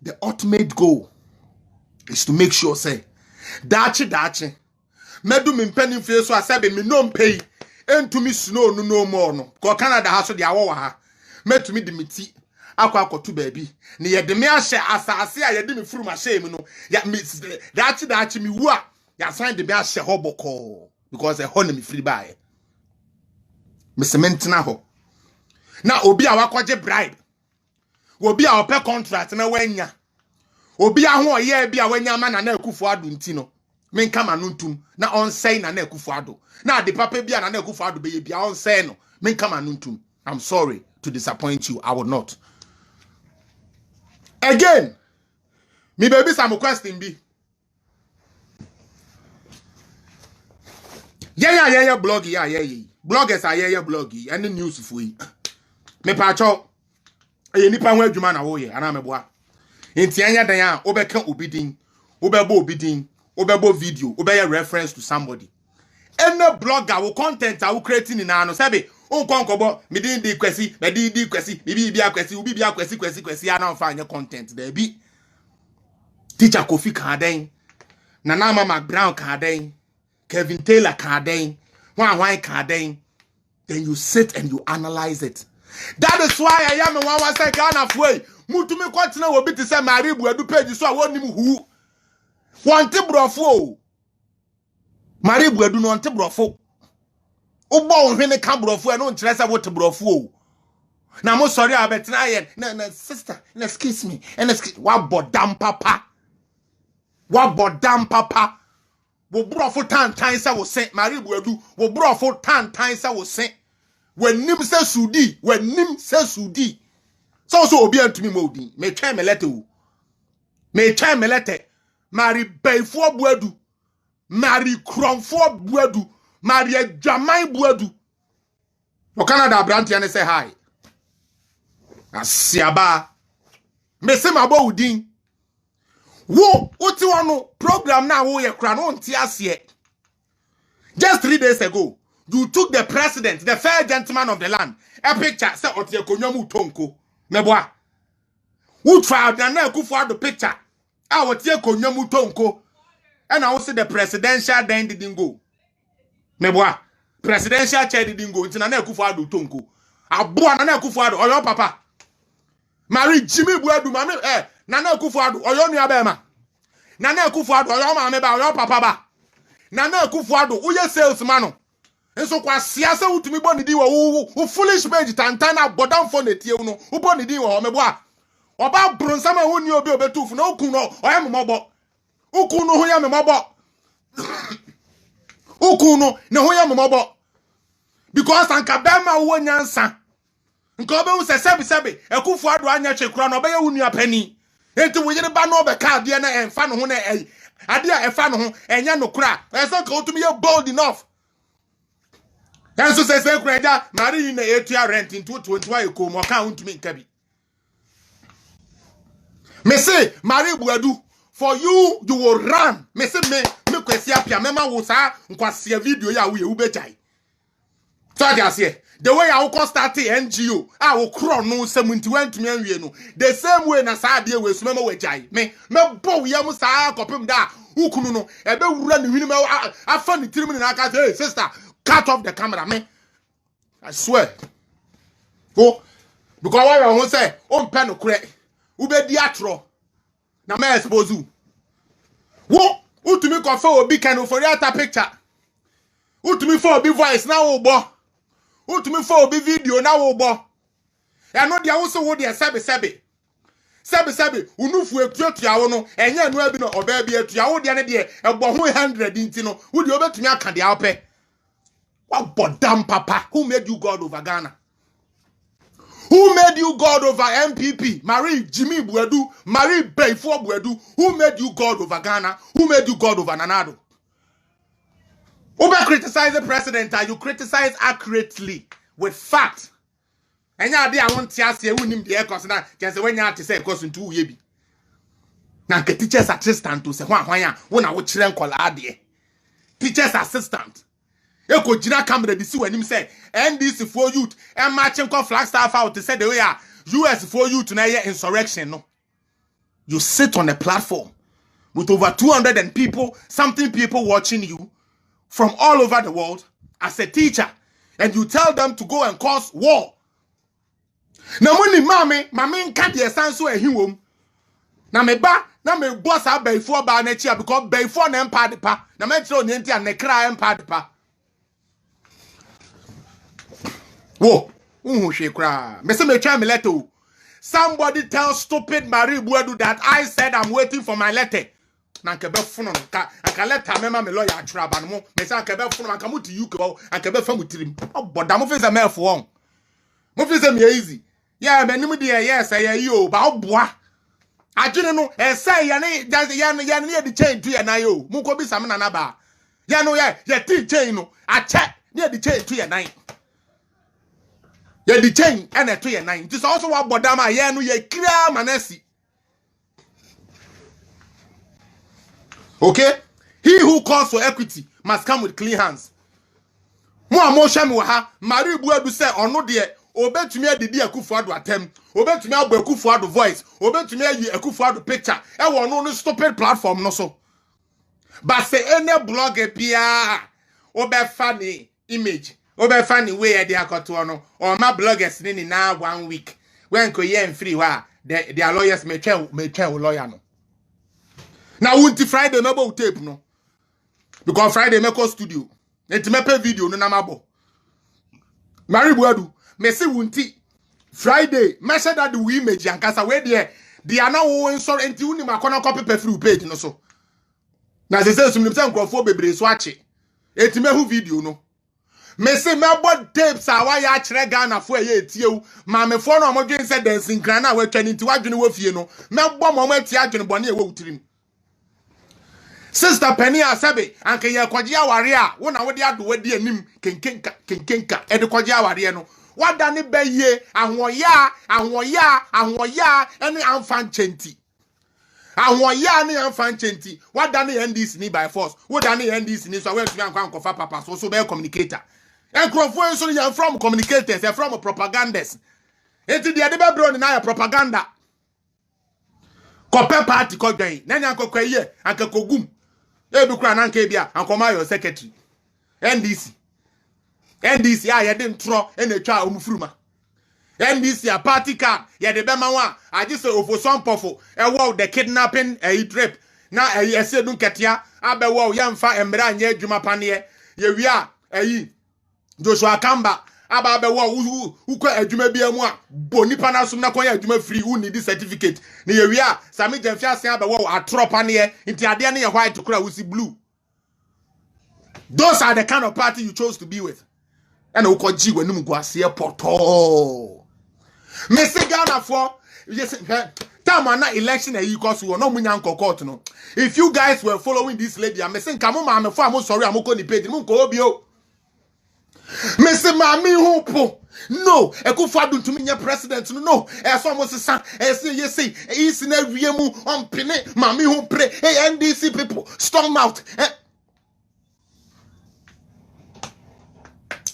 the ultimate goal is to make sure say dachi medu me penny face so asabe me no pay entu me snow no more no ko Canada ha so de awo ha metu me de meti akwakotu baabi ne ye de me ahye asase a ye de me furu ma hye me no ya me dachi me wu a ya sign de me ahye ho boko because e ho na me free buy me cementina ho na obi a wakoje bribe obi a ope contract na wanya obi aho oye bia wanya ma na Akufo Addo nti no menka ma no ntum na onsei na Akufo Addo na de papa bia na Akufo Addo be bia onsei no menka ma no ntum. I'm sorry to disappoint you. I will not. Again, me baby some question be yeah blog yeah bloggers are yeah blog and news for you me pa cho e nipa ho adwuma na wo ye ana me boa enti anya dan a obeka obidin obebo obidin obebo video obeya reference to somebody any blogger will content are creating in ano sabe onkonkobo me di kwesi me di kwesi bibi akwesi ubi bi kwesi ana fa anya content there be teacher Kofi Kaden Nana Mama Brown Kaden Kevin Taylor Kaden Wan Kaden Then you sit and you analyze it. That is why I am a one say Ghana way. Mutumi kwatena will be to say Marie Buedu page so I want him who want to brofo. Marie Buedu no want to brofo. Obo when they come brofo and no interest what to brofo. Now I'm sorry about tonight. No, sister, excuse me. And what bodam papa? What bodam papa? Wo brofo tan sa wo sen Marie Buedu. Wo brofo tan sa wo sen. When nim se sudi, when nim se sudi. So obi antumi modi. Me try me letter. Me try me letter. Marie Bayfo Buedu. Marie Kromfo Buedu. Marie Jamai Buedu. O Canada branti ane say hi. Asiaba. Me se mabo udin. Wo oti wano program na wo ye kra no nti ase. Just 3 days ago, you took the president, the fair gentleman of the land, a picture say oti ekonyamu tonko. Meboa. Who tried na Akufo-Addo picture? Ah, oti ekonyamu tonko. And I see the presidential then didn't go. Meboa. Presidential chair didn't go. It's na Akufo-Addo tonko. Aboa na Akufo-Addo oyo papa. Marie Jimmy Buedu mame Nana Akufo-Addo oyo nua ba ma. Nana Akufo-Addo oyo ma me ba oyo papa ba. Nana Akufo-Addo uye salesman. Enso kwa siasa utumi bo nidi wo foolish page tantana bodam for netie no wo bo nidi wo meboa. Oba bronsama honi obi obetufu na okun no oya memobo. Okun no hoya memobo. Okun no ne hoya memobo. Because anka bema wo nyansa. Nka obe wo sebe Akufo-Addo anya chekura no obe ye wunua pani. Enti wo yire ba no obe ka de na emfa no ho na ade a efa no ho enya no kura. Eso ka utumi ye bold enough. And so says Marie na etua rent in 2021 eko mo ka untumi nka bi. Me say Marie Buedu for you will run. Me say me kwesi apia me ma wo sa nkwase video ya wo ye ubejai. So I say the way I will start the NGO, I will crown no 71 to me no. The same way na sa de we so me wejai. Me bo ya mu sa kopim da ukunu no e be wura ni hwini me afa ni tirim na aka say sister cut off the camera, man. I swear. Oh, because why I won't say, pen no crack. Ube diatro. Na me expose you. What? Who to me confer a big kind for the picture? Who to me for a big voice now, bo? Who to me for a big video now, bo? I know they also would their sabi. Unufu etu ya wono enye anu abi no oba bi etu ya wo de ne de e bo ho 100 intino wo de obetumi aka de awpe. What bodam papa? Who made you God over Ghana? Who made you God over MPP? Marie Jimmy Buedu, Marie Bayfo Buedu. Who made you God over Ghana? Who made you God over Nana Addo? Who criticize the president? You criticize accurately with fact. And ya dey I want to ask you who him the air consider just when you have to say cause into yebi. Na ke teachers assistant to say hwan ya wo na wo kire nkola ade. Teachers assistant. Eko jina camera di si wanim say NDC for youth and marching call Flagstaff out to say the way US for youth na ye insurrection no. You sit on a platform with over 200 people watching you from all over the world as a teacher and you tell them to go and cause war. Na money mame nka de sanso ehiwom. Na me boss a Bayfo ba na chia because Bayfo na empa de pa. Na me tro ni ntia ne kra empa de pa. Whoa, me say me try me letter. Somebody tell stupid Marie Buedu that I said I'm waiting for my letter. Na nkebe funo nka letter mema me lawyer atraba no me say nkebe funo nka muti UK nkebe fa mutirim. Oboda mo face me fo on. Mo face me easy. Yeah, me nim dey yes I you ba oboa. Adwene no e say ya ne the chain to ya na yo. Mo ko bi sam na na ba. Ya no ya ti chain no a check near the chain to ya na. Yeah, the chain and a 2 and 9. This also what Bodama Yanu ye clear manesi. Okay? He who calls for equity must come with clean hands. Mo ha Marie Buedu say ono de obetumi adidi Akufo-Addo atem, obetumi agbo Akufo-Addo voice, obetumi ayi Akufo-Addo picture. E wo no stupid platform no so. But say any blogger bia obefa ni image Obe funny way de akoto no or my bloggers ni na 1 week when ko ye free wa their lawyers me twa lawyer no na wunti Friday mebo tape no because Friday me ko studio enti me pay video no na mabo Mary Buadu me say wunti Friday me say that the image ankasa we there they are now wo so enti uni makona copy per free page no so na se say sumnim say nkrofo bebre so ache enti me hu video no me say me bought tapes a wa ya kire Ghana fo eye etiewu ma me fo no mo dwen say dancing kran na wa twani nti wadwene wo fie no me bɔ mo atie adwene bɔne e wo wutirim Sister Penny Asabe anke ye kwaje aware a wo na wo de ado wadi anim kenkenka e de kwaje aware no wada ne beye ahoya ene amfa nchenti ahoya ne amfa nchenti wada ne NDC ni by force wada ne NDC ni so we tumi ankofa papa so be communicator enkrofo so yan from communicators and from propagandists enti de be bro na ya propaganda kope party ko gwan na nya nkokwa ye ankakogum ebi kura na nka bia ankoma your secretary NDC a ye de ntro e na twa omufuruma NDC a party card ye de be ma wa age se ofoson pofo e wo the kidnapping rape na ese dun ketia abewo ye mfa emra anya adwuma pane ye wi a Joshua Kamba aba abewo ukwa adwuma bia mu a bonipa na sum na kon ya adwuma free who need certificate na ye wi a Sami Jamfia asen abewo atropa ne ye nti ade ne ye white kura wusi blue. Those are the kind of party you chose to be with. And ukoji wenum go ase poto. Me se Ghana for yes time na election e because we no munya court no. If you guys were following this lady, I'm saying come ma me for am sorry am ko ni page mu ko obi o. Me se ma mi hopo. No, Ekufuado ntumi nya president no. E so mo sesa e say yes say e si na wie mu on pene ma mi ho pre. Hey NDC people storm out.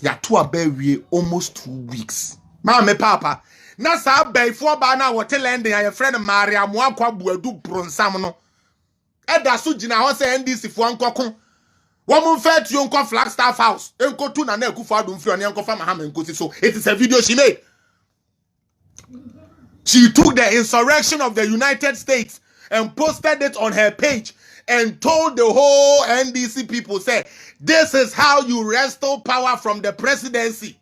Ya to abawie almost 2 weeks. Ma me papa. Na sa bai fo ba na wote landing ya friend Maria mo akwa buadu bronsam no. E da so gina ho say NDC fo ankokon. Wo mo fa tuo nko Flagstaff House. Enko tu na Ekufuado mfi oni enko fa Mahama nkosi so. It is a video she made. She took the insurrection of the United States and posted it on her page and told the whole NDC people, say, this is how you wrestle power from the presidency.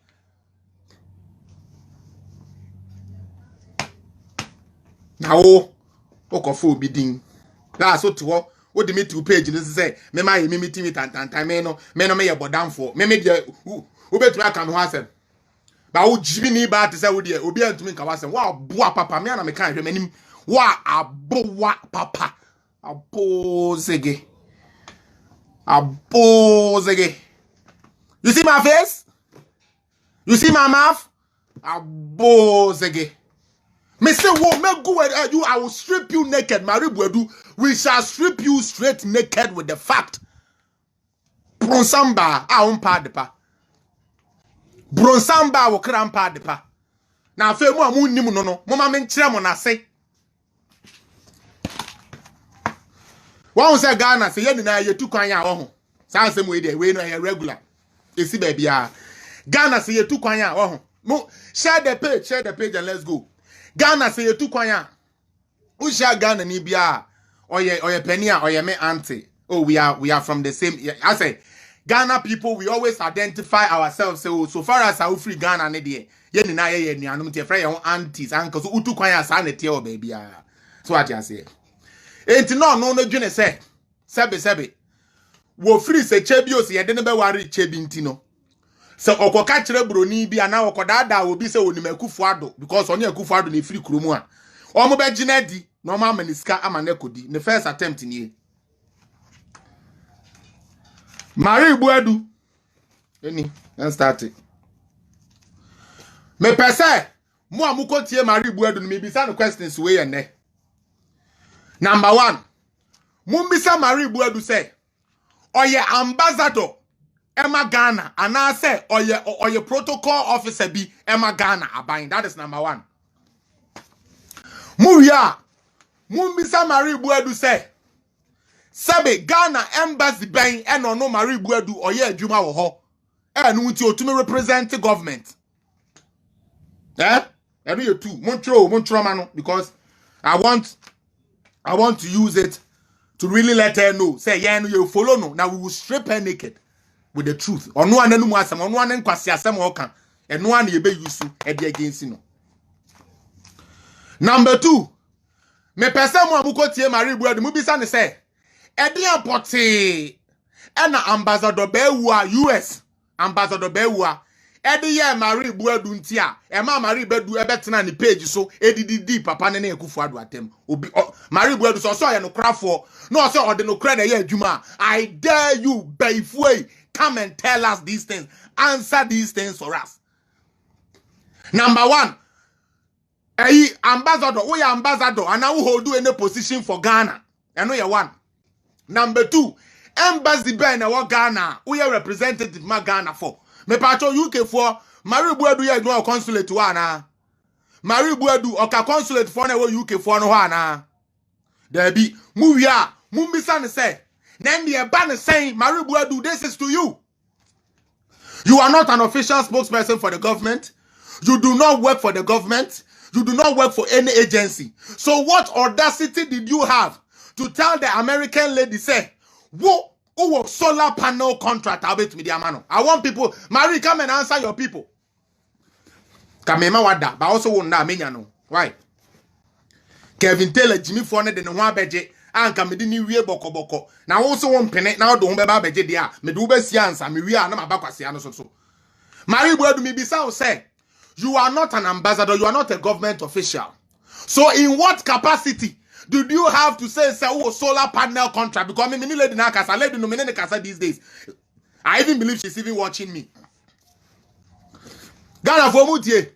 Now, Okofo bidding. That's what the meeting page is say, me my meeting with Antantameno, men may about down for me who better come once. But who Jimmy Bat is out there, Obi to make a was wow, boa papa, me and I can't remember him. Wa a boa papa. Abozege. You see my face? You see my mouth? Abozege. Me say, "Wo me go with you. I will strip you naked, Mary Buadu. We shall strip you straight naked with the fact." Bronsamba, I won't pad the pa. Bronsamba will cram pad the pa. Now, fe mo amu nimu no. Mama men chira na say. One say Ghana say yen na ye tu kwan ya wo ho. San say we dey we no ye regular. Esi ba bia. Ghana say ye tu kwan ya wo ho. Mo share the page and let's go. Ghana say ye tu kwan ya. Who share Ghana ni bia oye penia oye me auntie. Oh we are from the same. I say Ghana people we always identify ourselves so far as our free Ghana ne dey. Yen na ye nuanom tie frɛ ye aunties uncles so utu kwan ya sa na tie o ba bia. So what you say? Enti no dwene se sebe wo free se chebios ye de ne be ware chebi nti no se okoka kire broni bi ana okodada obi se onim Ekufuado because oni Ekufuado na free kromu a o mo be gina di na o ma maniska ama na kodi ne first attempt ni Mary Buadu eni and start it me pese mo amukotie Mary Buadu no me bisa no questions we ye ne. Number 1, Mumbisa Mary Buadu say, oye ambassador, Emma Ghana, and I say, oye protocol officer be Emma Ghana, abine. That is number 1. Mumbisa Mary Buadu say, Sabe Ghana embassy bang and no Mary Buadu oye Juma wo ho. and unti otumi represent the government. Every year too. Montro mano, because I want to use it to really let her know. Say, yeah, no, you follow no. Now we will strip her naked with the truth. Or no one no more some, on one and kwasi asem okan. And no one ye be yusu against no. Number 2. Me pesa mo amuko tie Marie Buadu mu bisa ne say. Edi apote. Ena ambassador Bewa US. Ambassador Bewa. Edi ye Marie Buadu ntia. Ema Marie Buadu ebetena ni page so edidi papa ne Akufo-Addo atem. Obi Marie Buadu so ye no crafo. No so ode no credit ye adwuma. I dare you Beifue come and tell us these things. Answer these things for us. Number 1. Ambassador, we are ambassador, and now hold any position for Ghana. I know you one. Number 2, embassy Ben our Ghana. We are representative ma Ghana for. Me patro UK for Marie Buadu ye no consulate to ana. Marie Buadu oka consulate for na UK for no ana. There be muwia mumbisa ne say. Then the ban saying Marie Buadu, this is to you. You are not an official spokesperson for the government. You do not work for the government. You do not work for any agency. So what audacity did you have to tell the American lady, say, who solar panel contract? I want people, Marie, come and answer your people. Kamema wada, but also won't know. Why? Kevin Taylor, Jimmy Fonne, the one beje, and Kamedini Wie Boko. Now also one penny, now don't be beje dia, Medube Siansa, Miria, and Mabakasiano so. Marie Buadu me be say. You are not an ambassador. You are not a government official. So in what capacity did you have to say solar panel contract? Because I mean, lady na kasa, lady no mene kasa these days. I even believe she's even watching me. Ghana for mutie.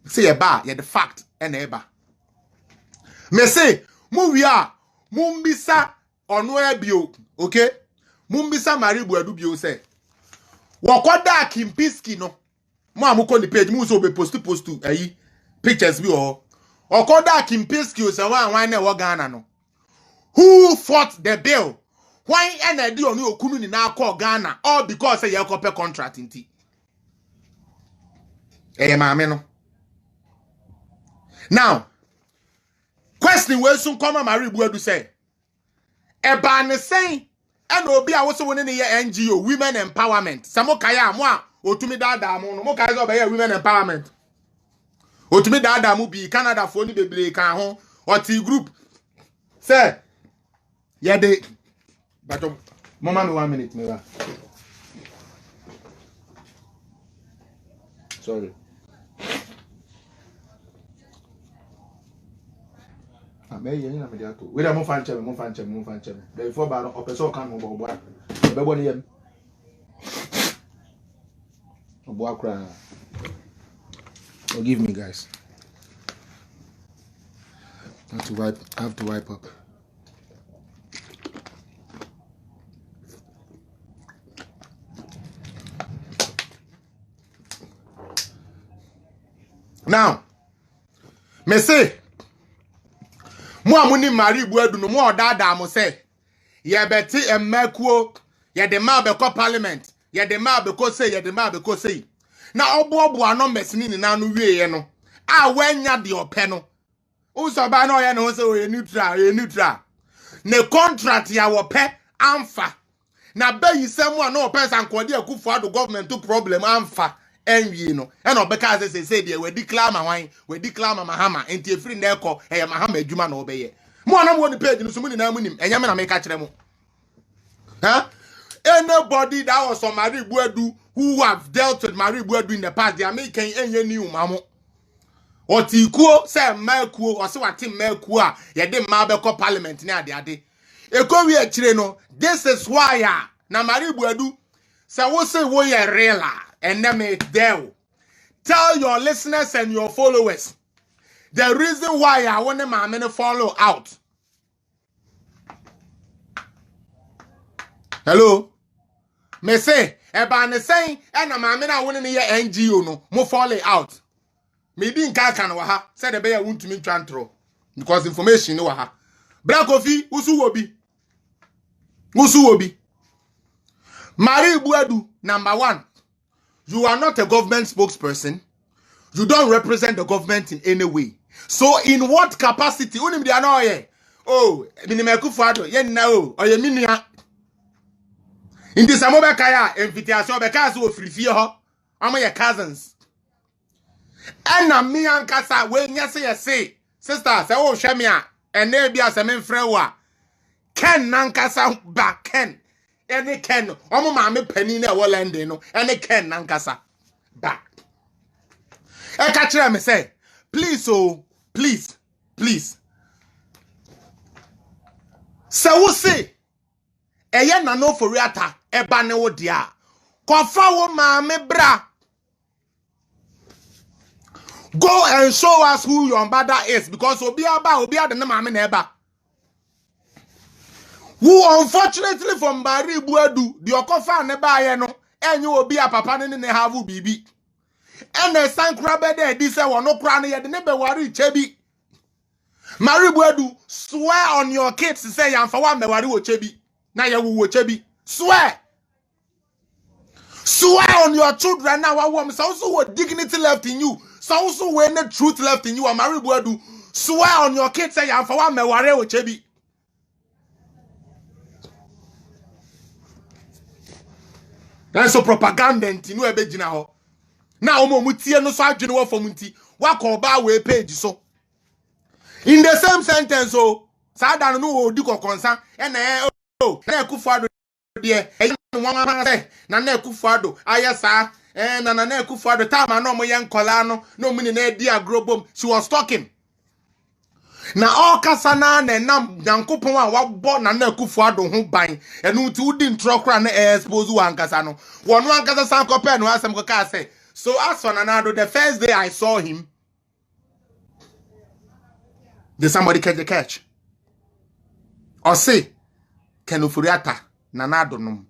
Say a bar, yeah, the fact and eba. Me say, muwia, mumbisa onwe bio, okay? Mumbisa Marie Buadu bio say. Wakwada Kimpiski no. Mo amuko ni page mu so be post pictures bi o okoda Kimpiski o se wan na wo Ghana no. Who fought the bill? Why na di oni okunu ni na call Ghana all because say ye copy contract nti. Maame no. Now, question we soon come Marie Buadu say. Eba ne say e na obi a wo so woni ne ye NGO women empowerment. Samo kaya mo a otumi dada mo no mo kai zo be women empowerment. Otumi dada mo bi Canada fo ni bebre kan ho oti group say ye de but mama me 1 minute me wa. Sorry. Me ye na me dia to. We da mo fan cheme. Before ba no opeso kan mo bo be bo ni yem. Forgive me, guys. I have to wipe up. Now, me say, mo amuni Marie Buadu no mo dada mo say, ye beti emekuo, ye de ma be ko parliament. Ye de ma be ko say. Na obo ano mesini ni na no wie no. A wanya de ope no. Uso ba na ye no say we neutral. Ne contract ya wo pe amfa. Na be yisem a na ope sankode Akufo-Addo government to problem amfa enwie no. E na obeka say de we declare ma wan, we declare ma Mahama enti efiri na ekọ e Mahama adwuma na obeye. Mo na mo ni page no so mu ni na munim. Enyame na me ka kire mo. Anybody that was on Marie Buadu who have dealt with Marie Buadu in the past, they are making any new mamo. Or Tikuo, say Melkuo, or so what Tim Melkua, ye de Mabeko Parliament near the day. Ekowi Chireno, this is why na Marie Buadu say what say we are real and then make there. Tell your listeners and your followers the reason why I want them to follow out. Hello? Me say, eba ne say, and a man I want to NGO no, mo fall out. Me din kan wa ha, said the bear won't me trantro. Because information no ha. Black coffee, usu wobi. Marie Buadu, number one, you are not a government spokesperson. You don't represent the government in any way. So in what capacity? Oh, Minimekufado, yen now, or your minia. In this Amobakaya, invitation, because of free fear, I'm your cousins. And I'm me and Casa, when you say, sister, say, oh, Shamia, and there be a semen frewa. Ken Nankasa back, Ken. Any Ken, Omo Mammy Penny, no, any Ken Nankasa back. I catch them and say, please, oh, please. So we say, eye na no for reata, eba ne wo dia. Kofa wo maame bra. Go and show us who your mother is, because obi aba the maame na eba. Who unfortunately from Marie Buadu, the okofa ne ba ye no, enye obi a papa ne have bibi. Ene sankra be de di se wono kra ne ye de ne be wari chebi. Marie Buadu, swear on your kids to say yamfa wa me wari wo chebi. Na ye wo chebi. Swear. Swear on your children now wa so also what dignity left in you. So also when the truth left in you, and Marie Buadu, swear on your kids say yamfa wa me wari wo chebi. That's so propaganda nti no ebe gina ho. Na omo mutie no so adwene wo fom nti wa call ba we page so. In the same sentence, oh, Sada no do concern, and na Kufado, dear, and one say, Nana Kufado, ayasa, and Nana Kufado, time, no more young Colano, no meaning dear Grobum, she was talking. Now all Casana and Nam Yankupon, what bought Nana Kufado, who buying, and who didn't truck run as Bozu and Casano. One Casasan Copen, was some say. So as for Nanado, the first day I saw him, did somebody catch the catch? Or say, Kenufuriata, Nanadonum.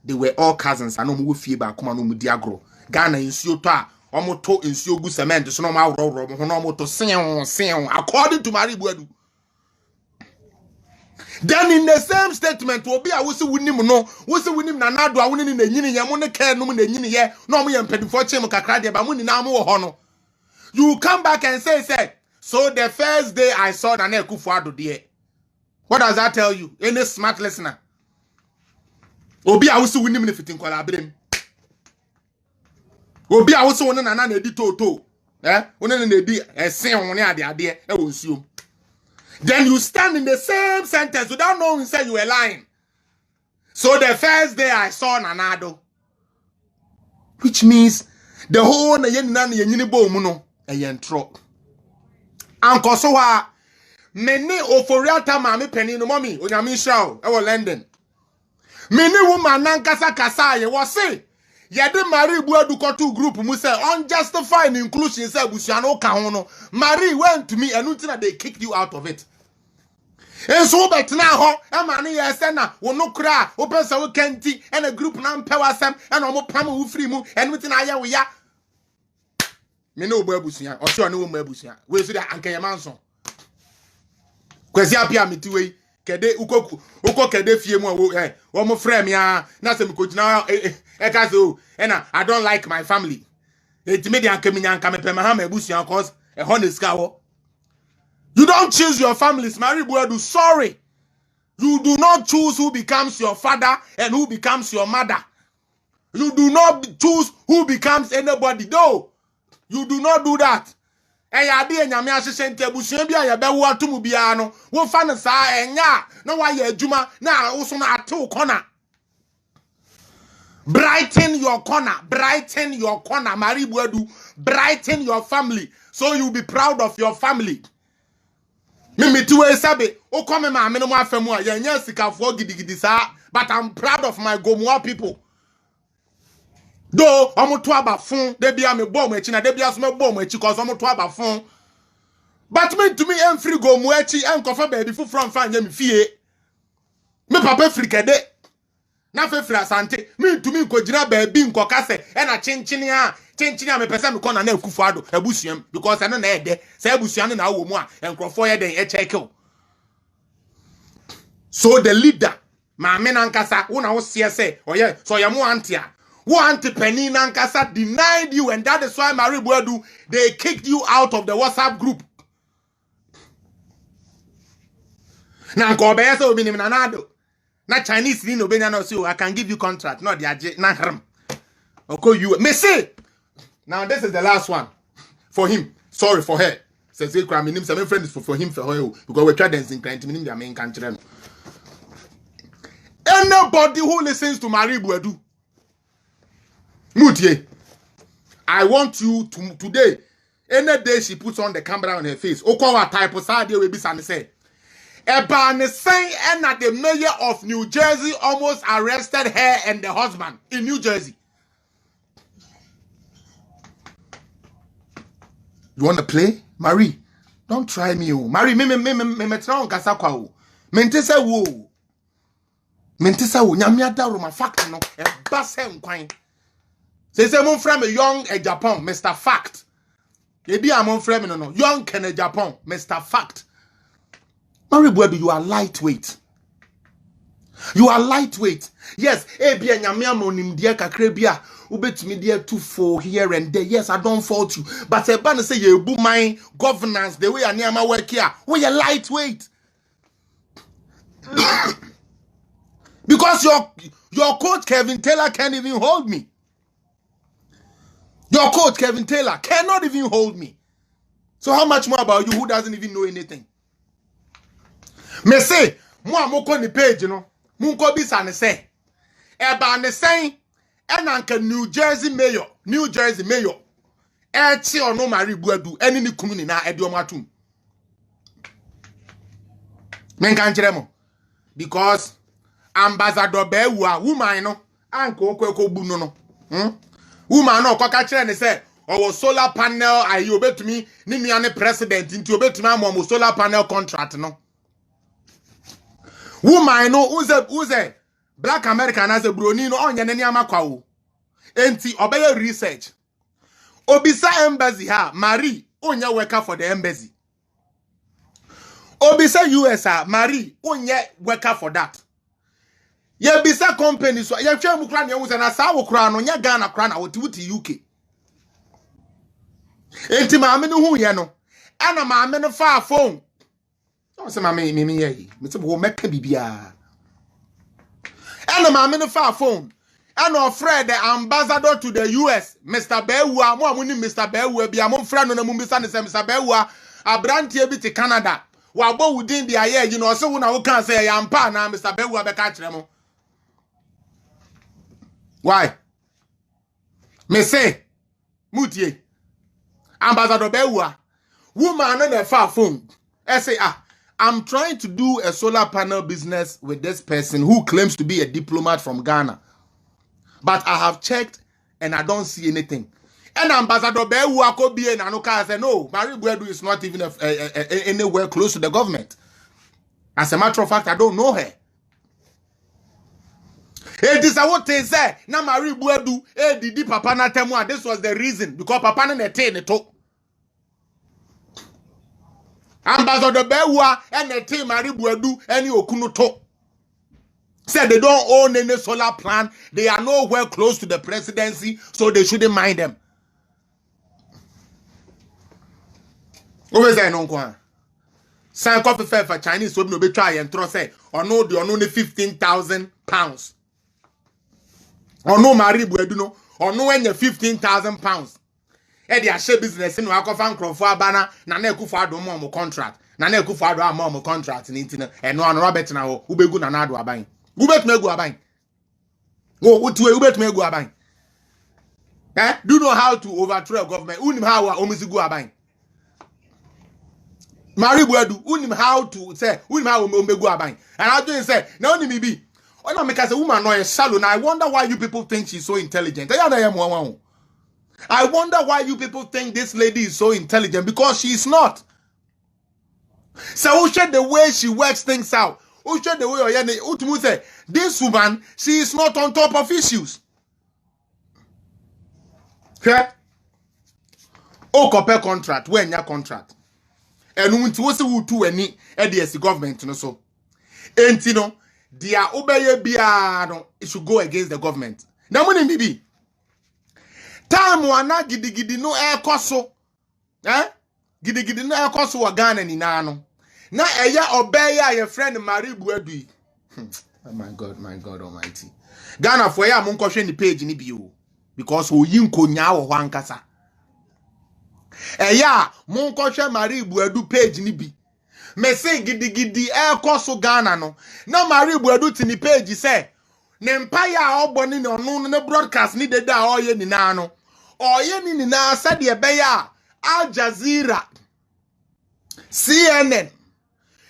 They were all cousins. I know who fever, come on, Diagro. Ghana in Siota, Omoto in Siogu cement, so no more Honomo to sing, according to Marie Buadu. Then in the same statement, will be I was with him, no, was with him, Nanado, I wouldn't in the Yini, Yamuna care, no, the Yini, no, me and Pediforche, Makakradi, but Muni Namo Hono. You come back and say, so the first day I saw Nana Kufuado dear. What does that tell you? Any smart listener? Obi also win him if it in collaborating. Obi also won an edito to. One an edit a say on the idea, I will assume. Then you stand in the same sentence without knowing say you were lying. So the first day I saw Nanado. Which means the whole Nayan Yanibo Muno a yentro. Uncle Soha, many oforiata mami penny no mommy, Unyami Shaw, our London. Many woman Nankasa Kasaya was say, Yade Marie Buadu Kotu group, Musa, unjustified inclusion, said Busiano Kahono. Marie went to me and until they kicked you out of it. And so, but now, a man here said, will no cry, open so canty, and a group non power sam, and almost Pamu free move, and within Aya we are. Me no Babusia, or sure no Babusia. Where's that Uncle Manson? Kwesi apia mitiwe, kede ukoku, kede fiemo, one more frame ya, Nasem coach now, Ekazo, and I don't like my family. It made Uncle Minyan come Pemahame Busia, cause a honest cow. You don't choose your families, Marie Buadu, sorry. You do not choose who becomes your father and who becomes your mother. You do not choose who becomes anybody, though. You do not do that. And ya be and Yamia Sente Bushambia, ya bewa to Mubiano, wo fan sa and ya, no why ye Juma, now also not 2 corner. Brighten your corner, Marie Buadu, brighten your family, so you'll be proud of your family. Mimi tuwe sabe, o come ma me no afemu ya nya sika fo gidigidi sa, but I'm proud of my Gomoa people. Though I'm to abafun, they be a me bomb echi na they be as me bomb echi cause I'm to abafun. But me to me em free Gomoa echi em kofa baby fu from fan ya me fie. Me papa free kede. Na fe free asante. Me to me ko gina baby nko kase e na chinchini a me pese me kona na Akufuado ebusuam because ene na ede say ebusuam na wo mu a enkrofo ye den e check. So the leader Maame nankasa, una wo se, oh yeah, so ya mo antia. Wo anti penny nankasa denied you, and that is why Marie Buedu, they kicked you out of the WhatsApp group. Na nko be so obi ni nanado. Na Chinese ni no be na so I can give you contract. No, they are na haram. Okay, you me say. Now this is the last one for him. Sorry for her. Says he cry me some friends for him for her because we try dancing client me their main country. Anybody who listens to Marie Buedu, Mutie, I want you to today. Any day she puts on the camera on her face, Okawa type of side will be say. Ebane saying and that the mayor of New Jersey almost arrested her and the husband in New Jersey. You want to play? Marie, don't try me. Marie, me try on kasa kwa o. Mentese wo. Mentesa wo nyamia da roma fact no e ba se nkwan. Say mon frame young Japan, Mr. Fact. E bi amon frame no young Ken Japan, Mr. Fact. Marie Buedu, you are lightweight. You are lightweight. Yes, e bi nyamia monim dia kakra bia ubetumi dia too for here and there. Yes, I don't fault you. But e ba no say you bu my governance the way aniama work here. We are lightweight. Because your coach Kevin Taylor can't even hold me. Your coach Kevin Taylor cannot even hold me. So how much more about you who doesn't even know anything? Me say, mo amoko ni page no. Munko bisa ne say. Eba ne say, enanka New Jersey mayor. Echi ono Marie Buedu, eni ni kunu ni na edi omo atum. Men kan kire mo. Because Ambassador Bewa, woman no, anko kweko bu no. Woman no kwaka kire ne say, owo solar panel ayi obetumi ni nuane president nti obetumi amom solar panel contract no. Woman no uze Black American as a broni no onye ne niama kwa o. Enti obeye research. Obisa embassy ha, Marie, onye worker for the embassy. Obisa US ha, Marie, onye worker for that. Ye bisa company so ye twa mu kra ne wuze na sa wo kra no nya Ghana kra na wotiwuti UK. Enti maame no hu ye no. Ana maame no fa phone. O se maame me ye. Me se bo meka bibia. Ana maame no fa phone. Ana ofre the ambassador to the US, Mr. Bewa, mo amuni Mr. Bewa bia mo frɛ no na mu bisa ne se Mr. Bewa abrantie bi te Canada. Wa bo wudin bia ye, you know, so wo na wo kan say ya mpa na Mr. Bewa be ka kire mo. Why? Me say, Mutie, Ambassador Bewa, woman on the far phone. I say, I'm trying to do a solar panel business with this person who claims to be a diplomat from Ghana. But I have checked and I don't see anything. And Ambassador Bewa could be an Anuka said, no, Marie Buedu is not even anywhere close to the government. As a matter of fact, I don't know her. It is what they say. Na Marie Buedu, didi papa na temwa. This was the reason. Because papa na nete neto. Ambassador Bewa and nete Marie Buedu any okunu to. Said they don't own any solar plant. They are nowhere close to the presidency, so they shouldn't mind them. What is that, no? Sign coffee fair for Chinese, so no be try and throw say, or no, they only 15,000 pounds. Or no Marie Buedu no, or no when you 15,000 pounds. E dey share business no akofan krofo abana na na ekufa do mo contract. Na na ekufa do am contract ni ntina e no anu Robert na ho ubegu na na do aban. Ubetuma egu aban. Wo utue ubetuma egu aban. Do you know how to overthrow a government? Unim how omizigu aban. Marie Buedu unim how to say unim how omegu aban. And I do say na unim bi. Ona make as a woman no shallow. Now I wonder why you people think she's so intelligent. I wonder why you people think this lady is so intelligent, because she is not. So who should the way she works things out? Who should the way say this woman, she is not on top of issues. Okay? Oh, compare contract, when your contract. And when to who to any EDS government no so. And you know, dia obeye bia no it should go against the government. Na money bibi. Time wana gidigidi no ekoso. Gidigidi no ekoso wa Ghana ni na no. Na eya obeya your friend Marie Buadu. Oh my God Almighty. Ghana for ya monkohwe ni page ni bio because oyi nkonya wo hwankasa. Eya monkohwe Marie Buadu page ni bi. Me say gidigidi ekoso Ghana no. Na Marie Buadu ti ni page say ne empire oboni no no ne broadcast ni deda oye ni na no. Oye ni na said ye beya Al Jazeera, CNN,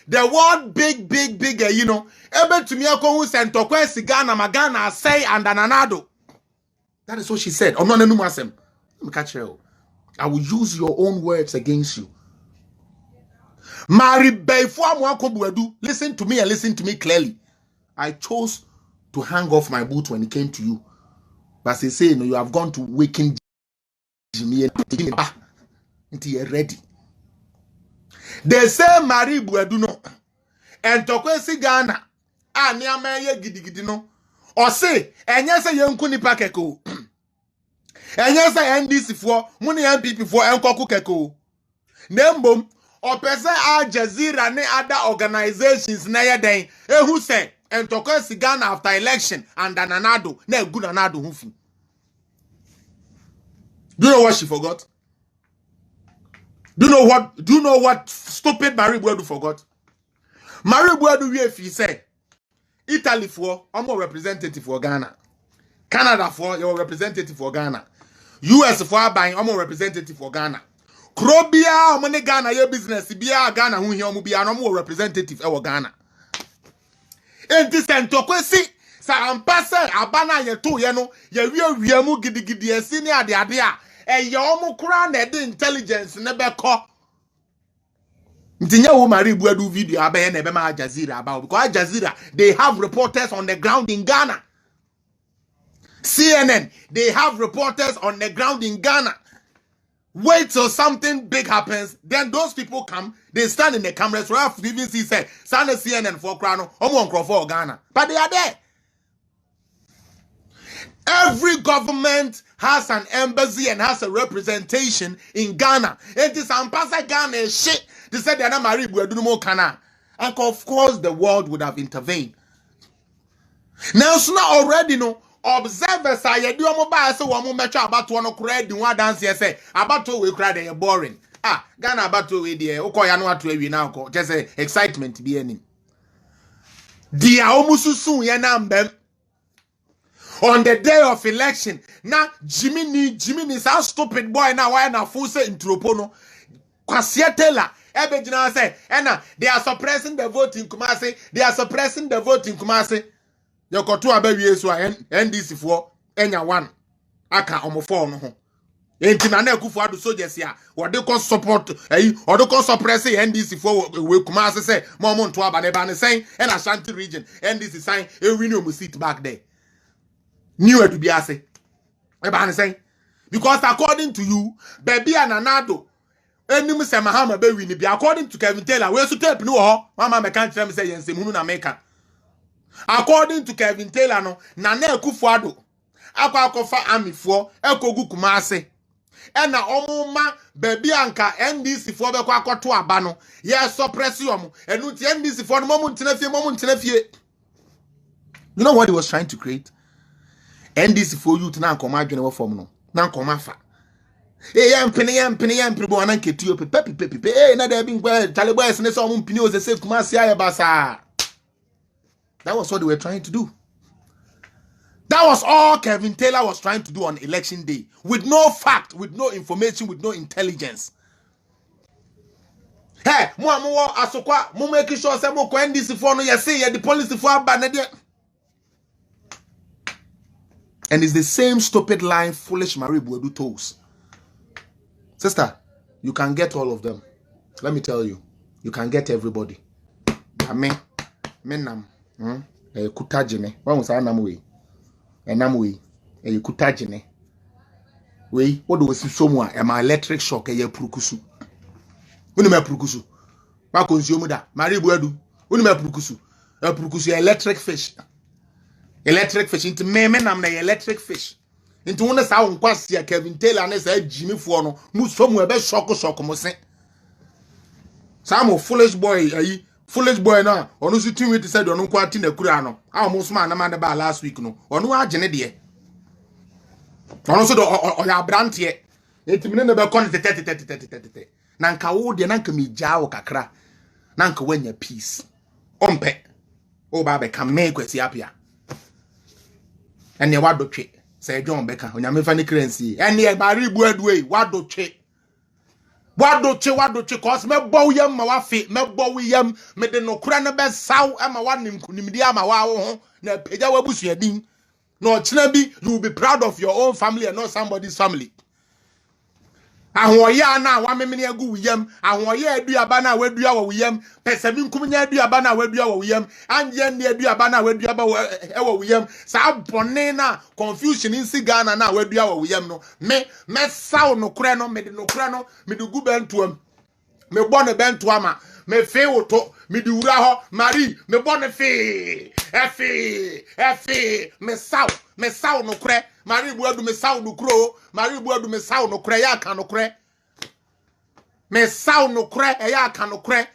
the world big, you know. Ebe to me who sent to kwesi Ghana magana say and ananado. That is what she said. I'm not a numasem. Let me catch you. I will use your own words against you. Mari Beifo, listen to me and listen to me clearly. I chose to hang off my boot when it came to you. But they say, no, you have gone to waken Jimmy until you're ready. They say Marie Buadu no. And tokwesi Ghana. Ni ameye gidigidi no. O say, enye se yenku nipa keko. Enye se NDC for, muni MPP for enkoku keko. Nembom, o pese Al Jazeera ne other organizations na yeden. Who say, and tokwesi Ghana after election and ananado, ne good anado hufi. Do you know what she forgot? Do you know what stupid Marie Buadu forgot? Marie Buadu we say Italy for I'm a representative for Ghana. Canada for your representative for Ghana. US for buying I'm a representative for Ghana. Krobia omone Ghana your business bia Ghana hu here mu bia no mo representative e Ghana. Enti sentokwesi sa ampase abana ye to ye no ye wie mu gidigidi esi ni ade a yomu kura na de intelligence ne beko. Ntinya wo Marie Buadu video abaye na be ma Al Jazeera about because Al Jazeera they have reporters on the ground in Ghana. CNN they have reporters on the ground in Ghana. Wait till something big happens, then those people come, they stand in the cameras. Ralph BBC said, "Stand CNN for Krano, for Ghana," but they are there. Every government has an embassy and has a representation in Ghana. It is Ampasa Ghana shit. They said they're not Marie Buadu no Kana. And of course the world would have intervened. Now so now already no observers are you do mobile so one mecha about to no credit one dance here say about to we cry they boring. Ghana about to we there. Okoya no atu we now ko just excitement be any. Dia omusu sun ye na mbem. On the day of election, now Jimmy is stupid boy now. Why na full say intropono? Kwasia Taylor, Ebejina say, Ena, they are suppressing the vote in Kumasi. They are suppressing the vote in Kumasi. You got two ababy so NDC for Enya one. Aka omofo no ho. Enti na na Akufo-Addo soldiers ya. What they can support or they can suppress NDC for we Kumasi say more to aba ne saying and Ashanti region NDC sign a win seat back there. New to be ase. Because according to you, baby and anado, enim se Mahama be win be according to Kevin Taylor, we so tape no ho, mama me kan tell say yen se munu na meka. According to Kevin Taylor no, na Akufo-Addo akwa army for ekogu Kumasi. E na omuma baby anka NDC for be kwa akoto aba no, ye suppress you enu ti NDC for no momu ntena fie. You know what he was trying to create? NDC for you to now come out general form no. Now come afa. Yam penny bo anan ketu pepe. Na there been where Taliban is so mpini o se Kumasi ayabasa. That was what they were trying to do. That was all Kevin Taylor was trying to do on election day. With no fact, with no information, with no intelligence. Hey, mo asokwa, mo make sure say mo ko NDC for no say the police for aba. And it's the same stupid line foolish Marie Buadu toes. Sister, you can get all of them. Let me tell you, you can get everybody. Menam, kutajine. What was I namwe? Enamwe, kutajine. We, what do we see somewhere? Am I electric shock? Prukusu. Unime prukusu. Ba consume da. Marie Buadu. Unime prukusu. Epurukusu electric fish. Electric fish into me nam na electric fish. Into one sa unkwasi ya Kevin Taylor na sa Jimmy for no. Musomu ebe shoko mo se. Some foolish boy ayi foolish boy na onu su tin we said onu kwati na kura no. A mo sma na man ba last week no. Onu agene de. Onu so do ya brantie. Etimine na be kon te. Na nka wo de na nka mi jawo kakra. Na nka wanya peace. Ompe. O ba be kan me kwesi apia. Ene wadotwe. Say John Becker, on your mefani currency. And ye bari buedwe, wadoche. Wadoche, cause me bow yam, my wafi, me bow yam, me de no crana best sow, and my one name Kunidia, my wow, na peja wabush yadin. No, Chinabi, you will be proud of your own family and not somebody's family. Ahoya na wa memene agu wiyam ahoya aduaba na wadua wa wiyam pesamin kumnya aduaba na wadua wa wiyam anje ne aduaba na wadua ba wa wiyam sa bone na confusion insi Ghana na wadua wa wiyam no me saw no kure no me de no kure no me de gu bentuam me bone bentuama me fe woto me di wura ho mari me bone fe efi me saw no kure mari buadu me saw no kuro mari buadu me saw no kure ya ka no kure me saw no kure ya ka no kure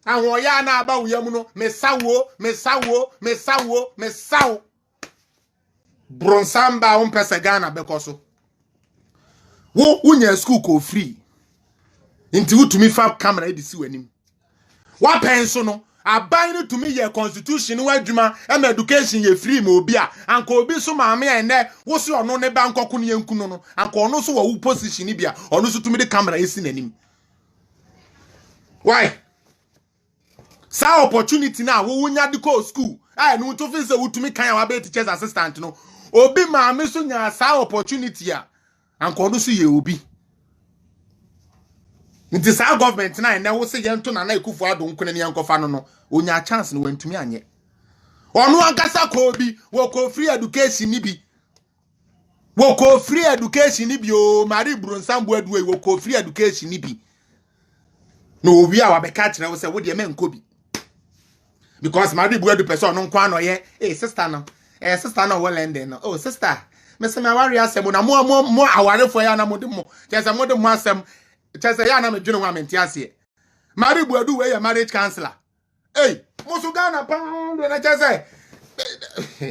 ahwo ya na aba wuyam no me sawo bronsamba on pesa Ghana bekoso wo unya school ko free nti wutumi fa camera edisi wanim wa penso no aban no to me ye constitution wa adwuma am education ye free ma obi a anka obi so maame ene wo se ono ne ba nkoko ne yankunu no anka ono so wa wo position bia ono so to me de camera esi nanim why sa opportunity na wo wonya de ko school ai no to fi se wo to me kan wa be teachers assistant no obi maame so nya sa opportunity a anka ono so ye obi nti sa government na ene wo se ye nto na ekufu ado nkone ne yankofa no onya chance no wantumi anye onu ankasa ko bi wo ko free education ni bi o mari bronsambo aduwe wo ko free education ni bi no obi a wabeka kire wo se wo de men ko bi because mari bu edu person no nkwa no ye sister no wo lende no oh sister me se me aware asem na mo aware fo ya na mo de mo chese mo de mo asem chese ya na me dwene wa menti ase mari bu edu we ya marriage counselor Musugana pound na chese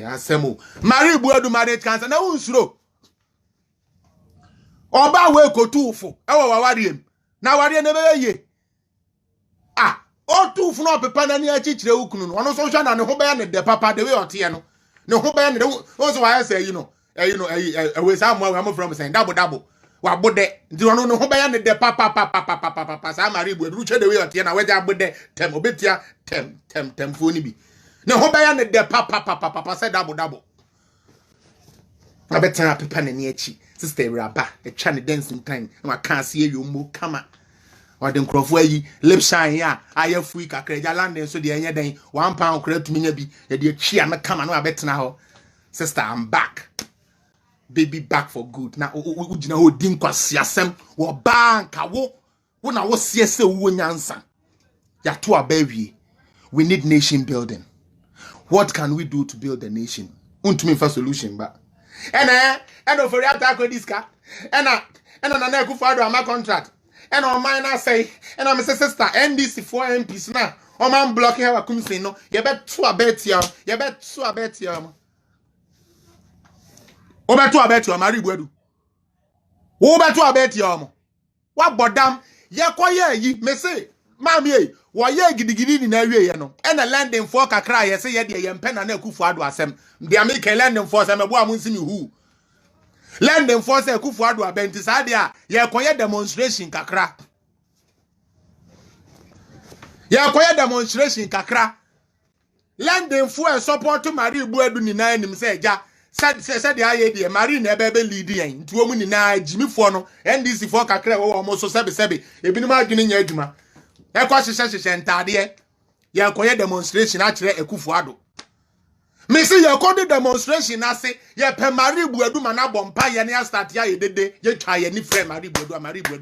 asemu mari bu edu marriage counselor na unsuro oba we kotufo ewo wawariem na ware na be ye o tufu no pepa na ni achichire ukunu no ono so hwa na ne ho be ya ne de papa de we ote no ne ho be ya ne o so wa say we say am from saying double wa bode ndi ono ne ho be ya ne de papa sa mari bu edu che de we ote na we ja bode tem obetia tem fo ni bi ne ho be ya ne de papa say double abeta pepa na ni achi sister raba e twa ne dancing time wa kan se yommo kama or the crofo yi lip shine ya ayefui kakra ja landen so de enye den 1 pound kra tumi nya bi e de chia na kama no abetena ho sister I'm back baby back for good na ugina ho din kwase asem wo banka wo na wo siese wo nyansa ya to abawie we need nation building. What can we do to build the nation? Untumi fa solution ba eno for attack this car ena na Akufo Addo ama contract and on mine I say, and I'm a sister, NDC 4 MPs now. O man block here, come say no. You bet to a bet ya. You bet to a bet ya. O bet to a bet ya, Mari Buedu. O bet to a bet ya. What bodam? Ye kwa ye, me say, Mammy, why ye giddy in area, no. And a landing for Kakra, ye say, ye, ye, pen and Akufo Addo asem. The American landing force, I'm a woman, see who. Lending force Akufo Addo abentisadia ye koye demonstration kakra lending for support to Mari Buedu ni na enim se ja said aye de Mari na ebe lead yen nti omu ni na Jimmy for no NDC for kakra wo mo so sebe ebinim adwene nya adwuma e kwa hye ntade ye koye demonstration a kire Akufo Addo me see ye call demonstration ase ye pe Mari Buedu mana bompa ye ne start ya ye dede ye twa ye ni frame Mari Buedu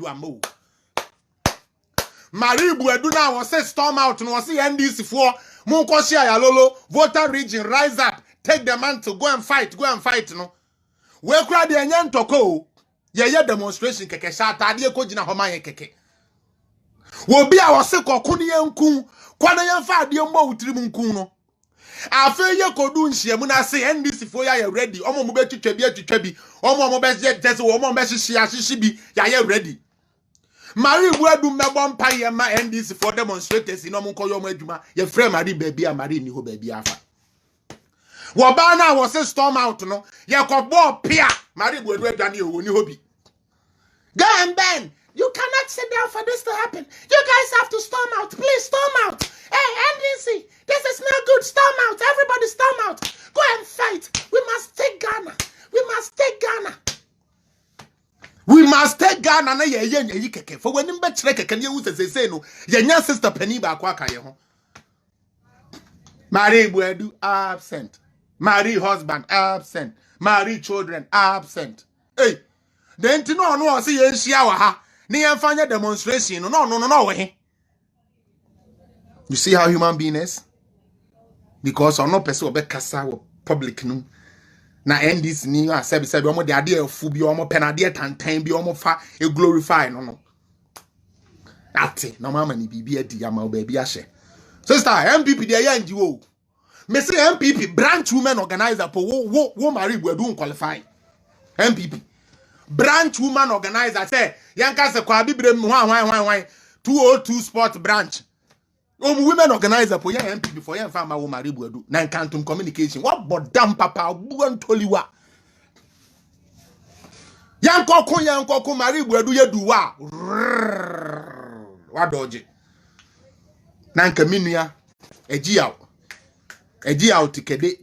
ama Marie Buedu now was say storm out no was NDC for Munkoshia Yalolo voter region rise up take the man to go and fight no we cry the enyan toko ye demonstration keke shata de ko gina homa ye keke wo bi a was say kokuni yanku kwana yemfa ade mbo utiri munku no afa ye kodu nhyiamu na say NDC for ya ready omo mo betwitwa bi omo be tese omo be hihye bi ya ready Marie Buedu mebon pa ye ma NDC for demonstrators in omunkoyo mo adwuma ye frɛ Marie baby a Marie ni ho baby afa wo ba na wo se storm out no ye kobo pia Marie Buedu adwane o ni ho bi go and bend you cannot sit down for this to happen you guys have to storm out please storm out hey NDC this is not good storm out everybody storm out go and fight we must take Ghana We must take Ghana na ye keke. For when nimbe chere keke ni use say no. Ye nya sister Penny ba kwa ka ye ho. Marie Buedu absent. Marie husband absent. Marie children absent. Hey. Then ti no no say ye nhia wa ha. Ni ye mfanya demonstration no we. You see how human being is? Because on no person obe kasa public no. Na NDC ni asebi omo de ade afu bi omo penade tantan bi omo fa e glorify no ate na mama ni bibi adi ama obabi ahye sister MPP de ya nji wo me say MPP branch women organizer po wo Marie Buedu qualify MPP branch women organizer say yanka se kwa bibre mu hwan 202 sport branch women organizer for your MPP for your farmer wo Marie Buedu na Canton communication what bodam papa buan toliwa yanko Marie Buedu yeduwa wa doje na nka minua eji out tikede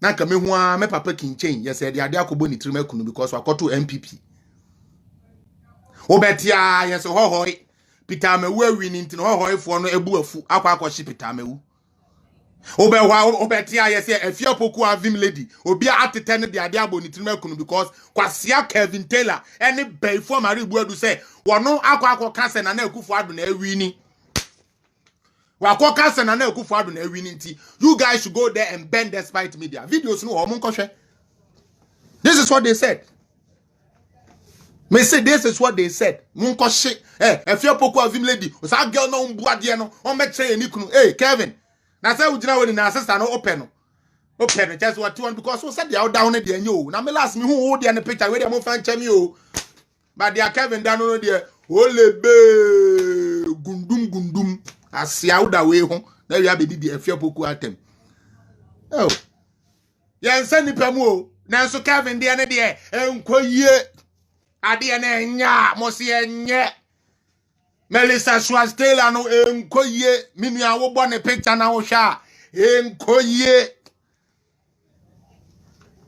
na nka mehu a me papa kinchen yes e de ade akobo ni trima kunu because wakoto MPP Obetia yes hohoi Peter Mewu awini nti hohoi fo no ebu afu akwa Peter Mewu obetia yes afia poku avim lady obi atete ne de ade aboni tinma kunu because kwasia Kevin Taylor any bay for Marie Buedu say wono akwa kase na Akufo Addo na awini wakwa kase na Akufo Addo na awini nti you guys should go there and bend despite media videos no o monkohwe. This is what they said. Me say this is what they said. Munko shit. If you poku avim lady, o sa girl no mbuade no, on make say ni kunu. Hey, Kevin. Na say ugina we na sister no open no. Open just what you want because we said they out down there nyo. Na me last me who hold there in the picture where they mo fan chemi o. But they Kevin down no there. Olebe gundum. Asia uda we ho. Na we abedi the if you poku atem. Oh. Yen send nipa mu o. Na so Kevin there ne there enkoye ade na nya mosi enye Melissa Schwarz-Taylor no enkoye minua wo bo ne picture na wo hwa enkoye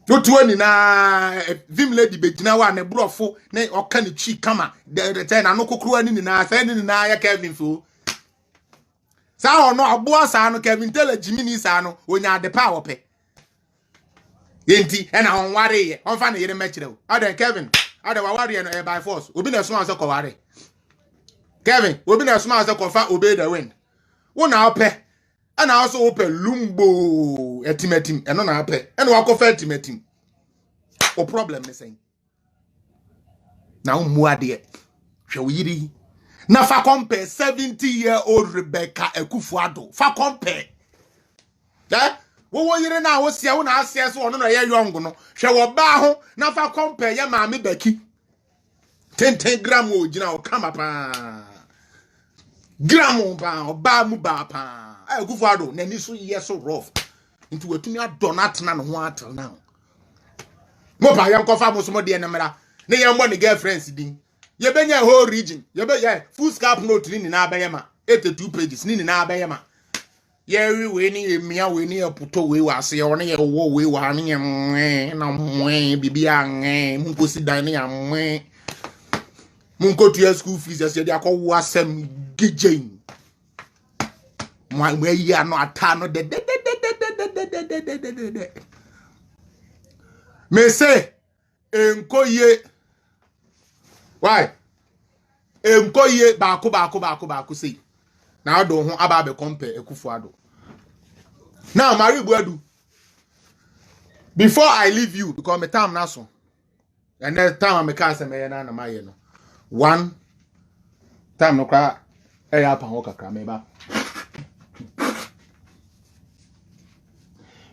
tutu ni na vim lady begina wa ne brofo ne oka ne chi kama de na no kokoro ani ni na sa ni na ya Kevin fo sa ono aboa sa no Kevin Taylor Jimini sa no onya ade pa wo pe yenti e na on ware ye on fa ne yere mechire o ade Kevin ade wa ware no by force obi na so an se ko ware Kevin obi na so an se ko fa obey the wind wo na ope ana also ope lumbo etimetim eno na ape eno wakofa etimetim o problem me saying na umu ade hwe wo yiri na fa compare 70-year-old Rebecca Akufo Addo fa compare wo yiri na wo sia wo na asia so ono na ye young no hwe wo ba ho na fa compare ye maame baki 10 gram o gina o kama pa gram ba ba mu ba pa Akufo Addo na ni so ye so rough into wetumi adonat na no ho atel now mo pa yam kofa mo so mo de na mera ne yam mo ne girlfriends din ye benya whole region ye be ye full scalp note ni na abayema 82 pages ni na abayema ye we ni emia we ni eputo we wase ye wona ye wo we wa ni na mwe bibia mun kosi dan ni amwe mun ko to school fees ye de akọ asem gijen mwe yi ano ata no de me say enkoye Why? Ye baako say. Now do ho aba be compare Akufo-Addo. Now Marie Buadu. Before I leave you, because my time now so. And that time I'm a cast and na my no. One time no cry. Hey, up and walk a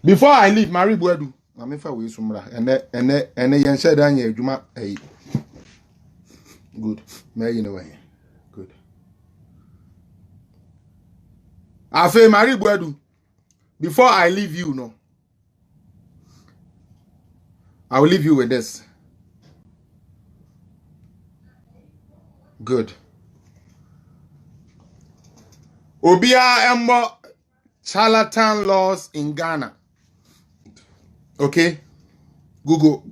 before I leave, Marie Buadu. I'm in for we sumra. And then said Daniel Juma. Hey, good. May you know good. I say Marie Buadu. Before I leave you, no. I will leave you with this. Good. Obia Embo charlatan laws in Ghana. Okay? Google.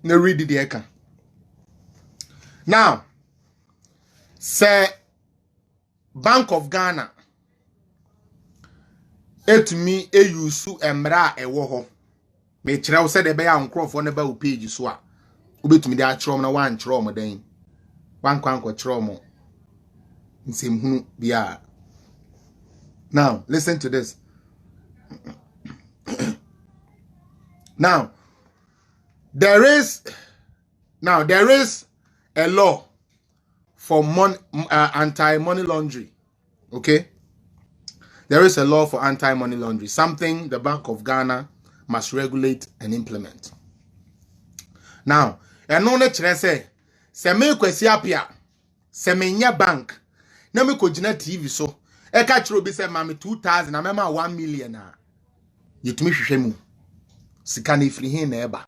Ne read the eka. Now, say Bank of Ghana. Etumi eyusu emra ewo ho. Me kyerɛw sɛ de be ya nkrɔfo ne ba wo page so a. Obetumi de akyerɛw na wan kyerɛw mo den. Wan kwan ko kyerɛw mo. Nsemhunu bia. Now, listen to this. Now, there is a law for anti-money laundering. Okay? There is a law for anti-money laundering, something the Bank of Ghana must regulate and implement. Now, eno ne kyerɛ sɛ sɛ me kwasi apia sɛ me nya bank na me kogina TV so e ka kyerɛ obi sɛ ma me 2000 na mema 1 million a yetumi hwehwɛ mu sika na ifiri hin na eba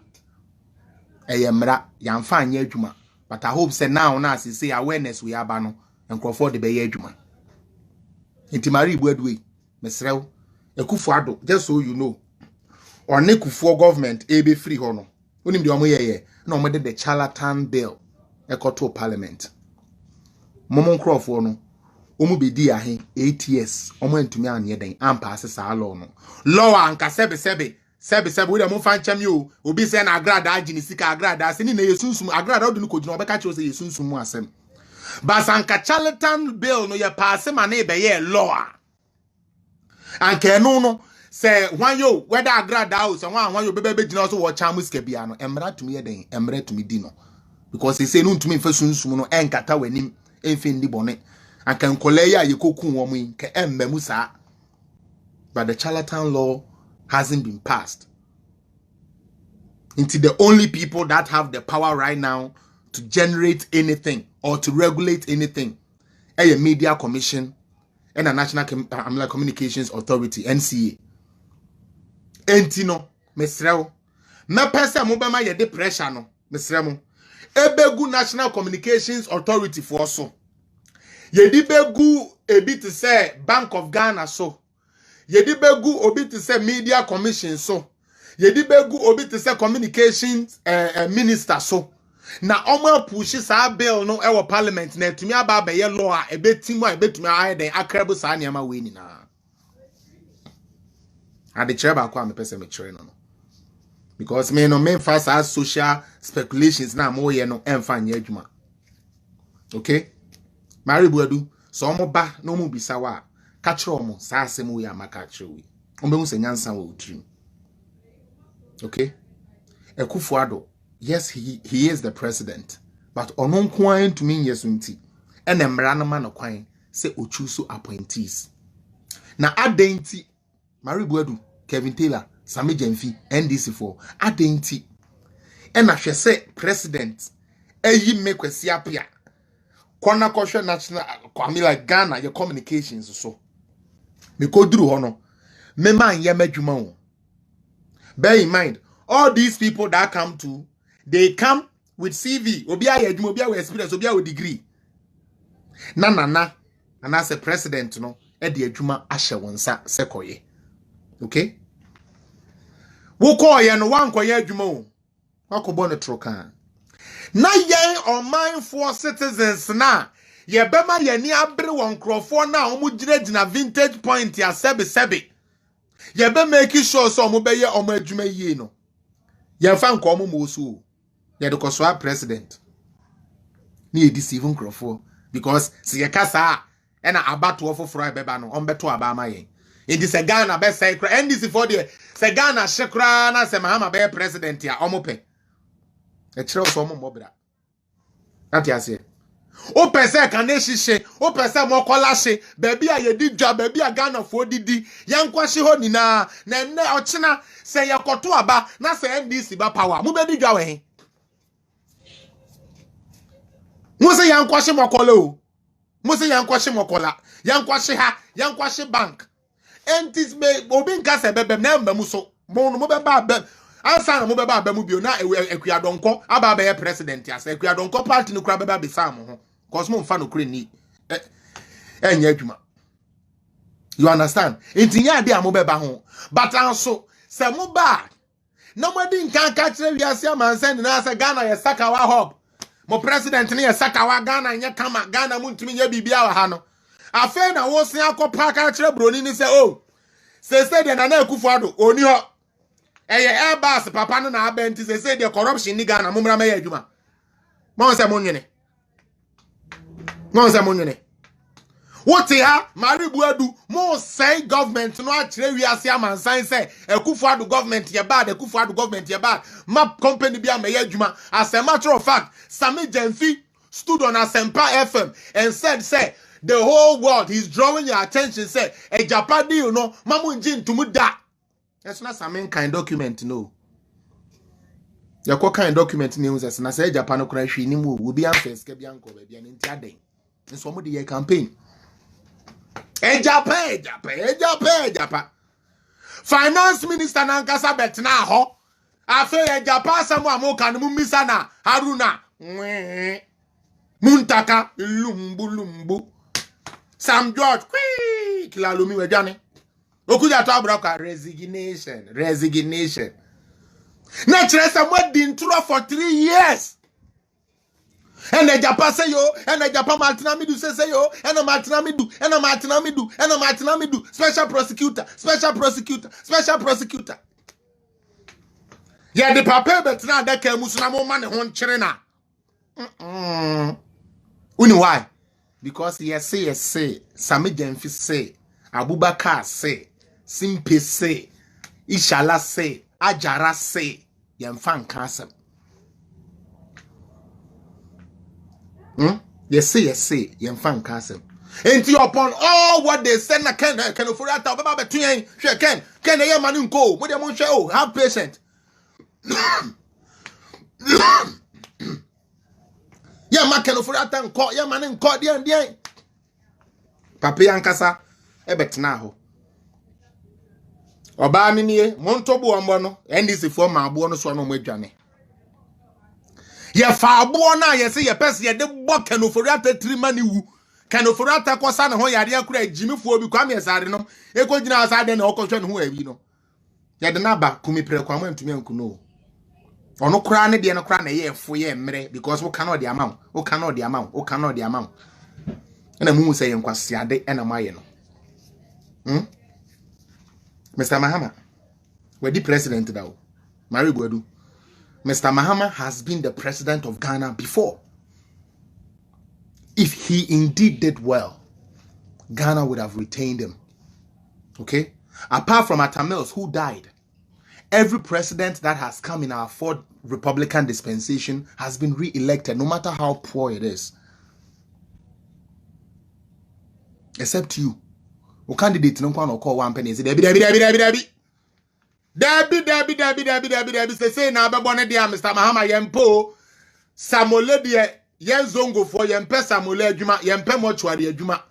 eyemra yamfa anya adwuma, but I hope say now na say awareness we aba no enkrofo de be ye adwuma. Enti Marie Buadu mesrew Akufo-Addo, just so you know, or Kufuor government e be free ho no onim de omo ye na omo de the charlatan bill ekoto parliament momo nkrofo no omo be di ahe 8 years omo antumi anye den ampa asesa law no law anka sebe we dem fan cham yo obi se na agrada agini sika agrada se ni na yesunsum agrada odu no kogina obeka kire se yesunsum mu asem basanka charlatan bill no ye pass ma na be ye law anka no say wan yo whether agrada house and wan yo bebe gina so wo cham sika bia no emra tumi ye den emra tumi di no because they say no ntumi mfa sunsum no enkata wanim emfe ndi bone anka nkole ya yekoku wo mu nke emmemu saa, but the charlatan law hasn't been passed. Into the only people that have the power right now to generate anything or to regulate anything, a media commission and a national communications authority, NCA. Entino, mesreo, me pesa mo bema ye de pressure no, mesremo. Ebegu National Communications Authority for so. Ye di begu ebi to say Bank of Ghana so. Yedi begu obi to say media commission so. Yedi begu obi to say communications minister so. Na omo push sa bill no ewo parliament na tumi aba be ye law a ebetimu a ebetumi aye den akrabo sa niam we ni na. Ade chere ba kwa me pese me chere no. Because me no me fast as social speculations na mo ye no emfa nya adwuma. Okay? Marie Buadu so omo ba no mu bisa wa catch omo sa asem we amaka chewe ombehu se nyansa wo utrim. Okay? Akufo-Addo, yes, he is the president, but ono nkwan to mean yes unti ene mmara no ma no kwan se ochuso appointees na adenti Marie Buadu, Kevin Taylor, Sami Jemfi, NDC for adenti ena hwe se president eyi mekwesi apia kona koshe national kwami like Ghana your communications so me koduru ho no me man ye madwuma o. Bear in mind, all these people that come to, they come with CV, obi aye adwuma, obi aye experience, obi aye degree. Na and as a president no e de adwuma ahye wonsa sekoye. Okay? Wo koye no wan koye adwuma o. Wakobo no trokan. Na yen unmindful citizens na ye bema ye ni abre won krofo na omu gina vintage point ya sebe ye be make sure so omu be ye omu adwuma yie no ye fa nko omu mo so ye de koso president Ni deceive nkrofo because se yekasa e na abato foforo beba no ombeto abama yen. It is a Ghana be say NDC for the se Ghana shekra na se Mahama be president ya omope. E kire so omo mbobra. That ya say. O pese kan ehihye, o pese mo kolashe, baby a yedi dwa, baby a Ghana fo didi, yankwahye ho nina, na enne ochina se yakoto aba na se NDC ba power. Mu be di dwa we. Mo se yankwahye mo kola o. Mo se yankwahye mo kola. Yankwahye ha, yankwahye bank. Entis me obi nka se bebe na mbamu so. Mo be ba be. Ansa na mo be ba abamu bio na Ekuadonko aba be president ya se Ekuadonko party no kura be ba be sam ho. Cause mo mfa no kure ni enya adwuma. You understand? Intinya de amobeba ho. But also se mo ba na mo di nkan ka kire wiase amansen na se Ghana ye sakawa hub. Mo president ni ye sakawa Ghana nya kama Ghana mu ntumi nya bibia wa ha no. Afa na wo se akopa ka kire broni ni se oh. Se de na Akufo-Addo oni ho. Eye Airbus papa no na abenti se de corruption ni Ghana mo mra ma ye adwuma. Mo se mo nwene. Nonse monwene. What ha Maribuadu mo say government no akire wiase amansan say Akufo-Addo government ye bad Akufo-Addo government ye bad map company bi am ye adwuma. As a matter of fact Sammy Jenfi stood on Asempa FM and said say the whole world he's drawing your attention say e Japan deal no mamu nji ntumu da. That's not some kind document no. Yakwa kind document news as na say Japan no kra hwi ni mu obi amfes ka bi anko ba bia nti aden. Nso mo de ye campaign. Japan. Finance minister nankasa betna ho. Afa Japan samu amoka no misa na Haruna. Muntaka lumbu. Sam George kila lumi wedane. Okuja to abroka resignation. Na chere mo din tro for 3 years. And the Japan say yo, and the Japan Martinamidu say yo, and the Martinamidu, special prosecutor. Yeah, the papa bet now that can Muslim man on China. Why? Because yes, say, Sami Jenfi say, Abubakar say, Simpe say, Ishala say, Ajara say, Yamfan Kasem. Yes, say, Yamfan Castle. And you upon all what they send a can for that about between can a man go with them show have patient. Yeah, man can for that and call your man in court the end. Papi Ankasa, a bet now. Obamini, Montobu Ambono, and this is for my bonus one with Johnny. Ye fa na ye se ye pese ye de bo kanoforiata 3 mani wu kanoforiata kwasa na ho yare akura jimifo bi kwa me sare no e ko gina asade na okotwe ne ho awi no ye de na ba kumi pre kwa mantumi anku no ono kura ne de no kura na ye efo ye mmere because wo cannot the amount na mu se ye nkwase ade na maye no Mr. Mahama we di president da o Maribuadu. Mr. Mahama has been the president of Ghana before. If he indeed did well, Ghana would have retained him. Okay? Apart from Atta Mills, who died, every president that has come in our 4th Republican dispensation has been re-elected, no matter how poor it is. Except you. O candidate no can call one penny and say, Debbie. Debbie, say na abebone dia Mr. Mahama yempo Samole dia yen zongo for yempe Samole adwuma yempe mochuari adwuma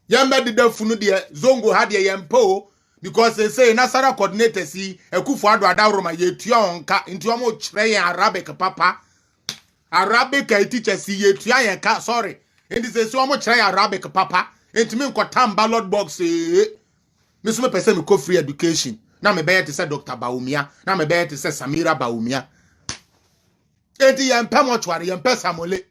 yembe de dafunu dia zongo ha dia yempo because they say Nasara coordinator si Akufo-Addo adawroma yetua onka nti omo kire yen Arabic teacher si yetua yen ka sorry ndi say so omo kire yen Arabic papa enti me nkotam ballot box me so me pese me ko free education. Na me beye to say Dr. Baumia, na me beye to say Samira Baumia. Enti yempe mochware yempe Samole.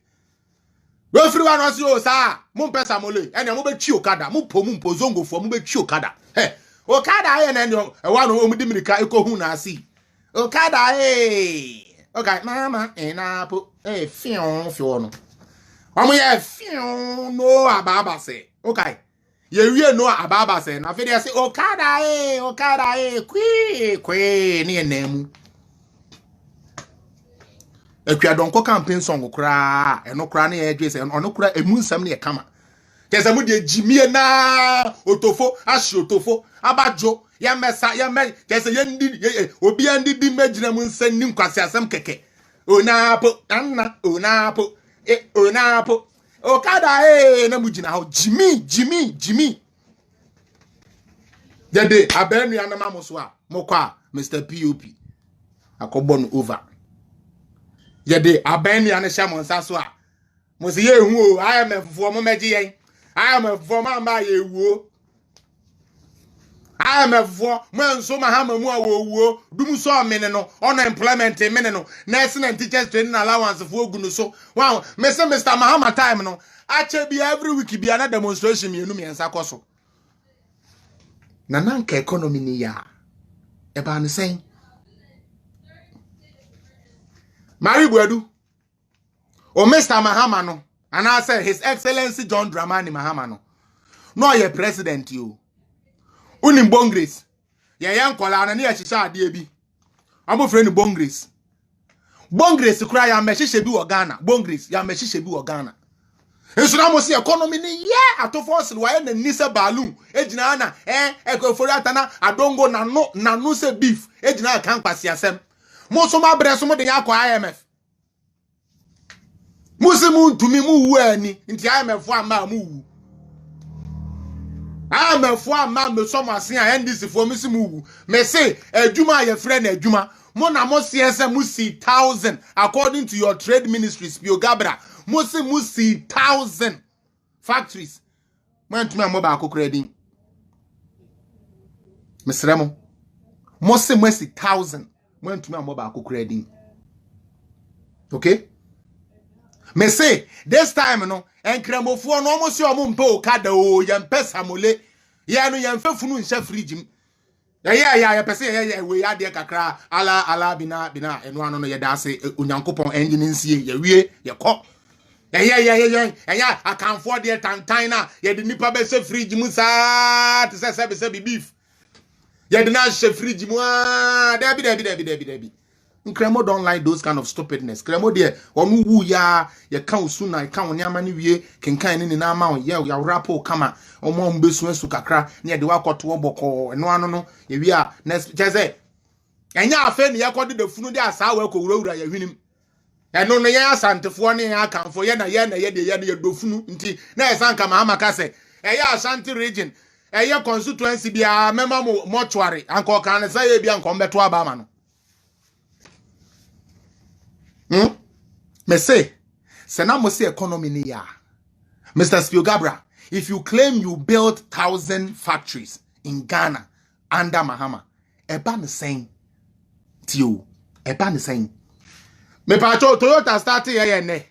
We free one was yo sa, mo mpe Samole. Ene mo be twi okada, mo mpo zongo fo mo be twi okada. He, okada aye na ene e wa no omudi mirika ekohu na asi. Okada okay, mama enapo fion no. Omo ye fiu no ababa say. Okay. Ye wie no ababa say. Na fe dey say Okada kwi ne enemu. Ekwa donko campaign song kra eno kra na ye dwe say ono kra emu nsam ne ye kama. Kesa mu de jimie na otofo ahye otofo abajo ya mesa ya me kesa ye ndi obi andi di magina mu nsa ni nkwase asem keke onapo anna onapo onapo Okada na mu gina ho Jimmy dede abenu ya na mamoso a mokwa Mr POP akobon over yede abenu ya na hya mo nsa so a mo se ye hu o IMF fo mo meje yen IMF fo ma ma ye wuo IMF fo mo nso ma ha ma mu a wo wuo dum so mene no unemployment mene no nursing and teachers training allowance fo ogunu so wow Mr Mahama time no ache bi every week bi na demonstration mi enu mi ensa koso na nanka economy ni ya e ba ne sen Mari Buadu o Mr Mahama no and I say His Excellency John Dramani Mahama no ye president you unim Bongres ye yankola na ne yehisa ade bi amofre ni Bongres kura ya mehihye bi wo Ghana Bongres ya mehihye bi wo Ghana enso na mo se economy ni ye atofosle wa na nisa balloon ejina na ekofori atana adongo na no se beef ejina kan kwase asem mo so ma bre so mo de yakọ IMF Musimu ntumi mu wu ani nti IMF ama mu wu IMF ama me so masen a NDC fo musimu wu me say adwuma ye frɛ na adwuma mo na mo se ese mu see 1000 according to your trade ministry Spio Gabra mo se mu see 1000 factories mo ntumi am ba akokora din mesrɛ mo se mo see 1000 mo ntumi am ba akokora din okay. Me say this time no enkramofo no omo se omo mpe Okada o yempe samole ye no yemfe funu nhyɛ fridge m ya pese ye we ya de kakra ala bina eno ano no ye da ase onyankopon engine nsie ye wie ye kɔ ya akanfo de tantan na ye de nipa be se fridge mu sa te se beef ye de na hyɛ fridge mu debi Nkremo don't like those kind of stupidness. Nkremo de onu wu ya ye kan usu na kan oni amani wie kenkan ni na ama ya rapo kama omo mbesu esu kakra na de wakoto oboko eno ano no ye wi a next jeze enya afa ni yakode de funu de asa wa ko wurawura ya hwinim eno no ye asantefo ne ya kanfo ye na de do funu nti na esanka ma amaka se ya Ashanti region ye constituency bia member mortuary anko kan say ye bia anko mbeto aba ma no Me say na mo say economy ni ya Mr. Spio Gabra, if you claim you built 1,000 factories in Ghana under Mahama, eba ne saying tio eba ne saying me pacho Toyota start here ne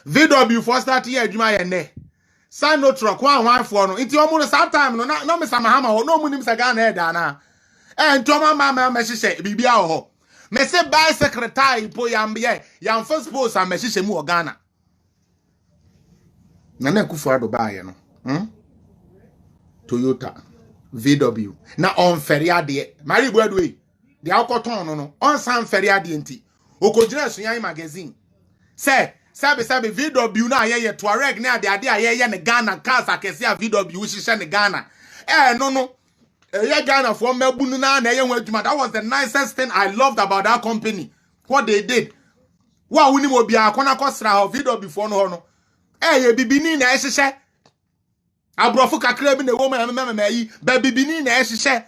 VW for start here adwuma ye ne Sano truck one for no nti omo no sometime no Mr. Mahama no mu nim sa Ghana e da na ntoma mama me hyehyɛ bibia ho me say by secretary po yambe yam first post am hyehyɛ mu Ghana na kufu ado baaye no Toyota VW na on feriade Mari Buadu e de akoton no on san feriade nti okojina Sunyan magazine say sabe VW na ye Touareg na de ade aye ne Ghana cars akese a VW hyehyɛ ne Ghana no yeah, Ghana for Melbourne na ye wadwuma. That was the nicest thing I loved about that company. What they did. Wa wuni mo bia akona kosra ho video before no. Ye bibini na ehyehyɛ. Abrofo kakra bi na wo ma yi, ba bibini na ehyehyɛ.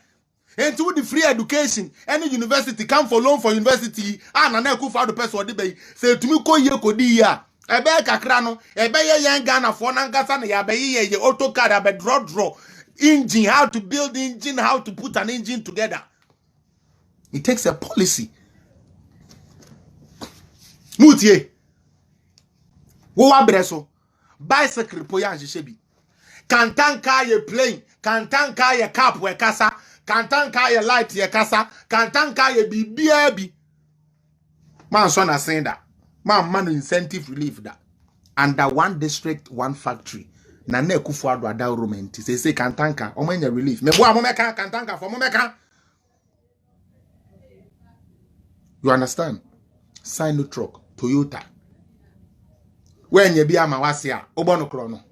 Enti with the free education, any university come for loan for university, na Akufo-Addo person de be. Say tumi ko ye kodi ya. Ebe kakra no, ebe ye Ghana for na ngasa na ya be ye AutoCAD abe draw. Engine, how to build engine, how to put an engine together. It takes a policy. Mutie. Wo wa breso. Bicycle po ya shebi. Kantanka ye plane, kantanka ye cap we kasa, kantanka ye light ye kasa, kantanka ye bibia bi. Man so na saying that. Man incentive relief that. under one district, one factory. Na ne Kufuor ada romanti. Say Kantanka, omenya relief. Me boa momeka Kantanka for momeka. You understand? Sinotruk, Toyota. When ye be a mawasia, obono krono.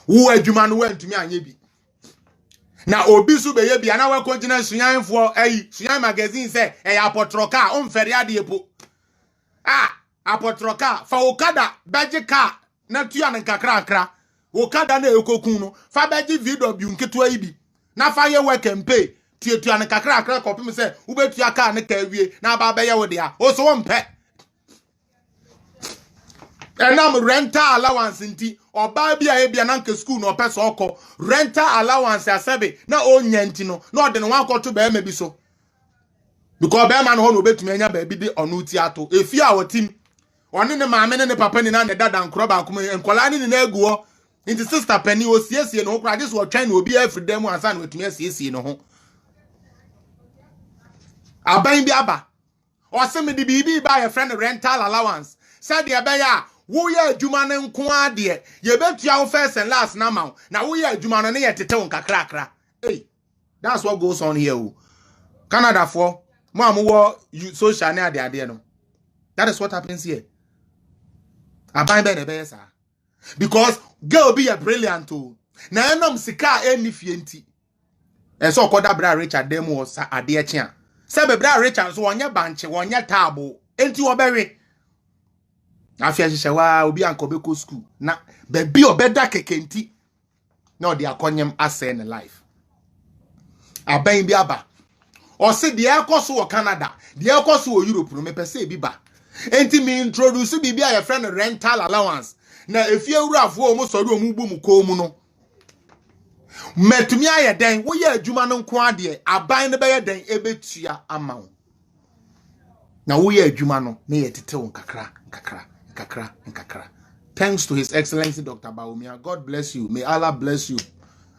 Who adwuma no went to me anyebi. Na obi su be ye bia na we kontina suyan fo suyan magazine say apotroka on fere ade po. Apotroka fa okada beje car na tuya nan kakra okada na ekokun no fa beje VW nketo ayi na fa ye work and pay tuya nan kakra kopim say ubetua car ne ka wie na ba be ye wo dia o so wonpe. Enam rental allowance nti oba bia e bia nanka school no pese okọ rental allowance asebe na onya nti no na ode no wakoto be ma bi so because be ma no ho no betumi anya ba bi de onu ti ato efi a wotim one ne maame ne papa ni na ne dada nkro ba akoma enkola ni na aguo nti sister penny o siesie no kra dis wo twan no obi afri dem ansa na wetumi asiesie no ho aban bi aba o se me de bibi ba ye friend rental allowance said de be ya wo ye adwuma ne nko ade ye betua wo first and last na ma na wo ye adwuma no ne ye tete won kakra. Hey, that's what goes on here. Canada for mo amwo social ne ade no. That is what happens here. Aban be ne be sa because girl be a brilliant too. Na enom sika eni fienti e so okoda bra Richard dem wo sa ade e chia se be bra Richard so wonye banche wonye table enti wo bewe afia shishawa obi ankobeko school na bebi obeda kekenti na odi akonyem ase in life aban bi aba o se de ekoso wo Canada de ekoso wo Europe no me pese bi ba enti me introduce bi bia your friend rental allowance na efie wurafo o mo sori o mu bu mu ko mu no metumi aye den wo ye adwuma no nko ade aban ne be ye den ebetua amawo na wo ye adwuma no na ye tete won kakra. Thanks to His Excellency Dr. Bawumia. God bless you. May Allah bless you.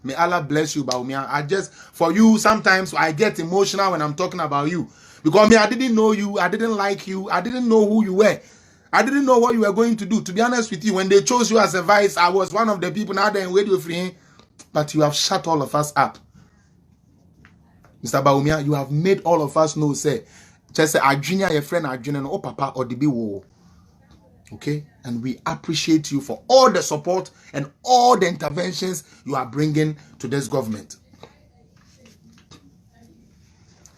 May Allah bless you, Bawumia. For you, sometimes I get emotional when I'm talking about you. Because me, I didn't know you. I didn't like you. I didn't know who you were. I didn't know what you were going to do. To be honest with you, when they chose you as a vice, I was one of the people now there in radio free. But you have shut all of us up. Mr. Bawumia, you have made all of us know, say, just say, Adrinia, your friend, Adrinia, no papa, or the wo. Okay, and we appreciate you for all the support and all the interventions you are bringing to this government.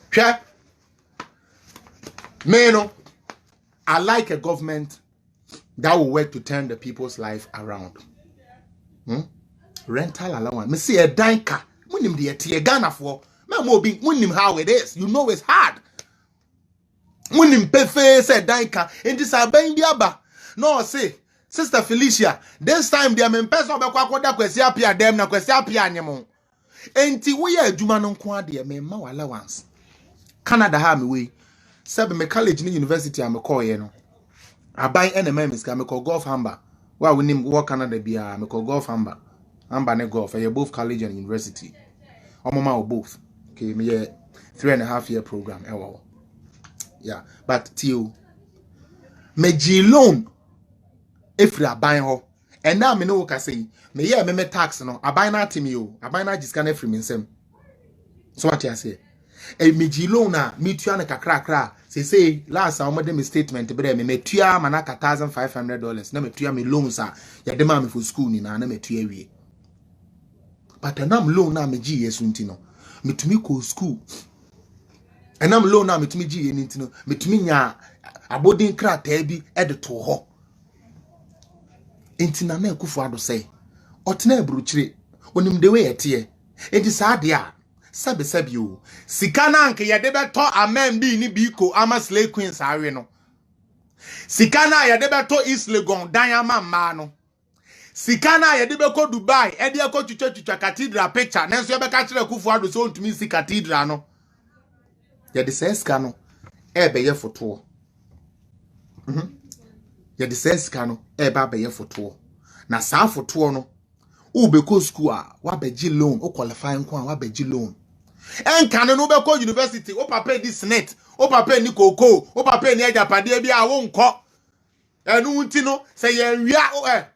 Okay? Meno, I like a government that will work to turn the people's life around. Rental allowance. Me see a danka. Munim de tie Ghana for. Me mo bi munim how it is. You know it's hard. Munim pefe say danka. In this aban bi aba. No, say, Sister Felicia, this time they are in person of a kwesi apia dem na kwesi apia nyemo. Enti we are adwuma no nko ade me ma allowance. Canada ha me we. Sebe me college ni university am call ye no. Aban NMM is me call golf hamba. Wa we nim work Canada bia me call golf hamba. Hamba ne golf. You both college and university. Omoma o both. Okay, me 3.5 year program. Yeah, but till me G loan efri aban ho and now me no ka say me ye me tax no aban na atimi o aban na jiska na efri me nsem so what you say e me gi loan na me tua na kakra say last I made me statement bre me tua manaka $1,500 na me tua me loans a ya de ma me for school ni na me tua wie but enam loan na me gi yesu nti no me tumi ko school enam loan na me tumi gi ye nti no me tumi nya abodin krata bi e de to ho enti na na Kufuor ado say otena ebruchire onim de we yete enti saade a sabe o sika na anke ye de beto amen bi ni biko ama slay queens awe no sika na ye de beto East Legon dan ama ma no sika na ye de beko Dubai e de ko twitwa cathedral picture na so ye beka kire Kufuor ado so ntumi si cathedral no ye de sika no e be ye foto ya de sika no e ba be ye foto na saa foto no u be ko school a wa be gi loan o qualify nko a wa be gi loan en kan no be ko university o papa di snit o papa ni koko o papa ni ajapade bia wo nko enu nti no say ye wia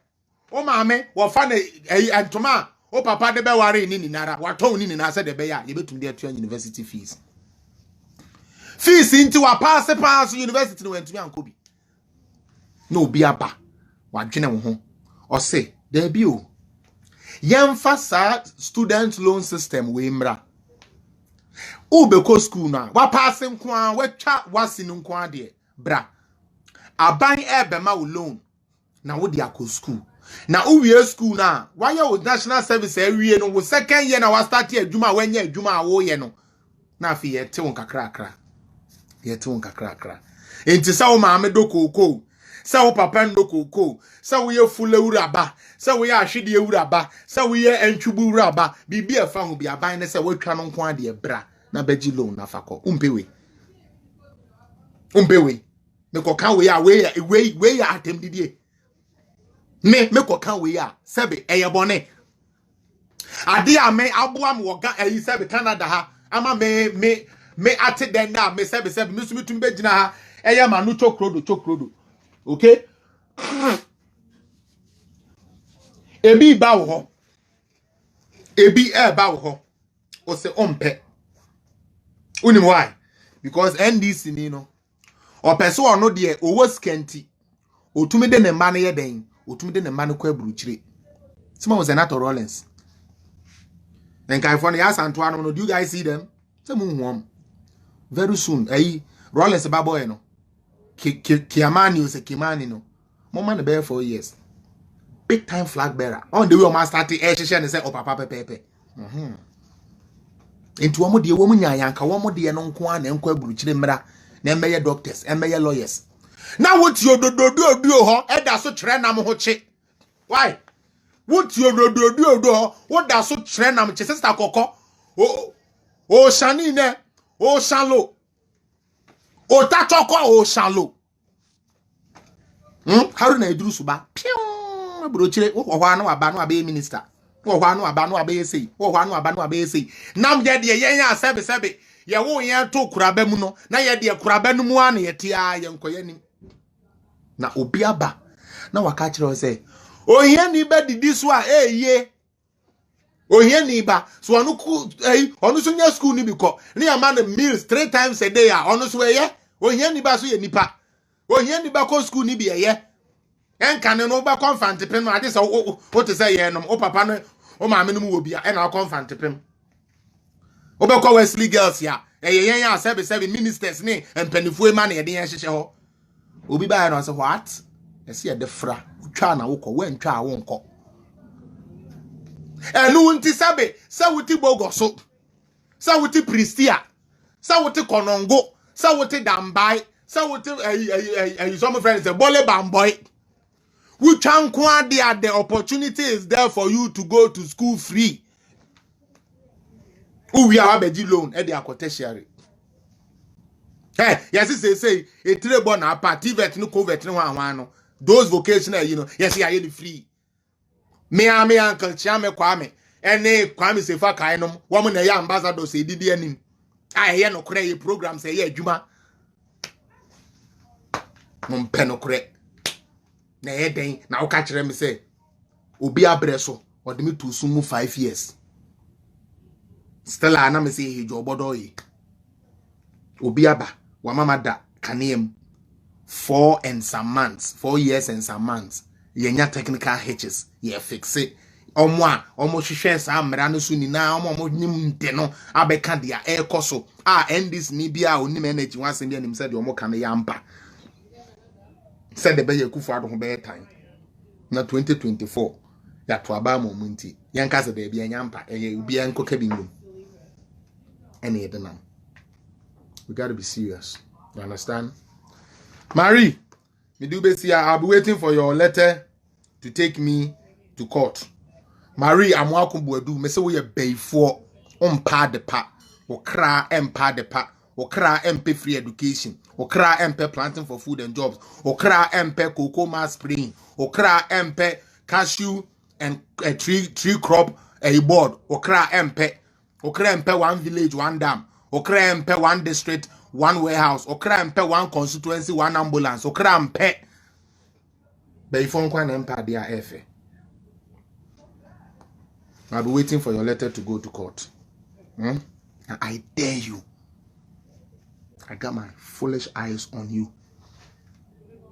o maame wo fa na entoma o papa de be ware ni ninara waton ni ninara say de be ya ye betum de atua university fees inti wa pass university no wentumi ankobi no obi aba wadwene wo ho o say there be o yemfa sa student loan system we mra ubeko school na wa pass nko a watwa wasi nko a de bra aban ebema wo loan na wo de akọ school na uwie school na why wo national service awie no wo second year na wa start adwuma wanya adwuma a wo ye no na afi ye te won kakra enti sa wo maame do kokoo sa wo papa ndo kokoo sa wo ye fule uraba sa wo ye ahwede uraba sa wo ye entwubu uraba bibi afa ho bi aban ne sa watwa no nko ade bra na baji loan na fakọ umpewe me ko kan we ya we ya atem didie me ko kan we ya sebe eye bone ade a me aboa me woga ayi sebe Canada ha ama me ate den na me sebe me sumitum begina ha eye ma no chokrodo okay ebi ba wo ho ebi ba wo ho o se ompe unim why because NDC ni no o pese ono de owo skanti otumi de ne ma ne yeden otumi de ne ma ne kwa buruchire sima was Senator Rollins then California Santo no do you guys see them some whom very soon Rollins baboy no Kiamani was a Kimani no mama the bear 4 years big time flag bearer on the way o start and say oh papa pepe into omo de womu nyanyanka womo de no nko a na nkwa buruchire mra na emeye doctors emeye lawyers na woti odododo ho eda so kire nam ho che why woti odododo ho wo da so kire nam che sister kokko o shani ne o shalo o tatoko o shalo haruna idrusu ba piu buruchire wo ho anu aba no abe minister wo ho anu aba no abe sei wo ho anu aba no abe sei nam je de yen ya sebe ye wo yen to kuraba mu no na ye de kuraba no mu an ye tia ye nkoye ni na obi aba na waka kire o say ohia ni ba didi so a ye ohia ni ba so onu ku onu so nya school ni biko ni ama na meals 3 times a day a onu so ye ohia ni ba so ye nipa ohia ni ba ko school ni bi ye enka ne no ba confant pem no ade so o te say ye no o papa no o maame no mu wo bia e na confant pem o be ko Wesley girls ya yen ya sebe ministers ni empanifu ma na ye den hyehyɛ ho obi ba no say what ese ye defra twa na wokɔ wantwa a wonkɔ enu nti sabe sa wuti bogoso sa wuti pristia sa wuti konongo sa wuti dambai sa wuti some friends say bole bamboy we chan kwa the opportunity is there for you to go to school free. We are abeji loan e dey akoteshare. Yes say e tire born na party vet no covet no wan no. Those vocational yes ya dey free. Me uncle Chiame Kwame ene Kwame Sefa Kainom wo mo na ya ambassador say didi anim. Ye no kure ye program say ye adwuma. Mo mpe no kure. Na ye den na wo ka kire me say obi abre so ode me to sumu 5 years. Still na me say he jobodo yi. Obi aba wa mama da kanem 4 years and some months. Yenya technical hitches ye fix it. Omo hwehwe sa amra no so ni na omo nim de no abeka dia e koso endis ni bia onim energy wan sem dia nim said omo kan ya mpa said the be Kufu Addo ho be time na 2024 ya to aba mo munti yanka se da bia nya mpa e bia nkoka bi ngum ene ye denam. We got to be serious, you understand? Marie, I'll be waiting for your letter to take me to court. Marie, I'm welcome to do. Me say we pay for pa de pa, o kra empa de pa, o kra MP free education, o kra MP planting for food and jobs, o kra MP cocoa mass spraying, o kra MP cashew and a tree crop a board, o kra MP 1 village 1 dam, o kra MP 1 district 1 warehouse, o kra MP 1 constituency 1 ambulance, o kra MP But if on kwan empire they are efe. I'll be waiting for your letter to go to court. I dare you. I got my foolish eyes on you.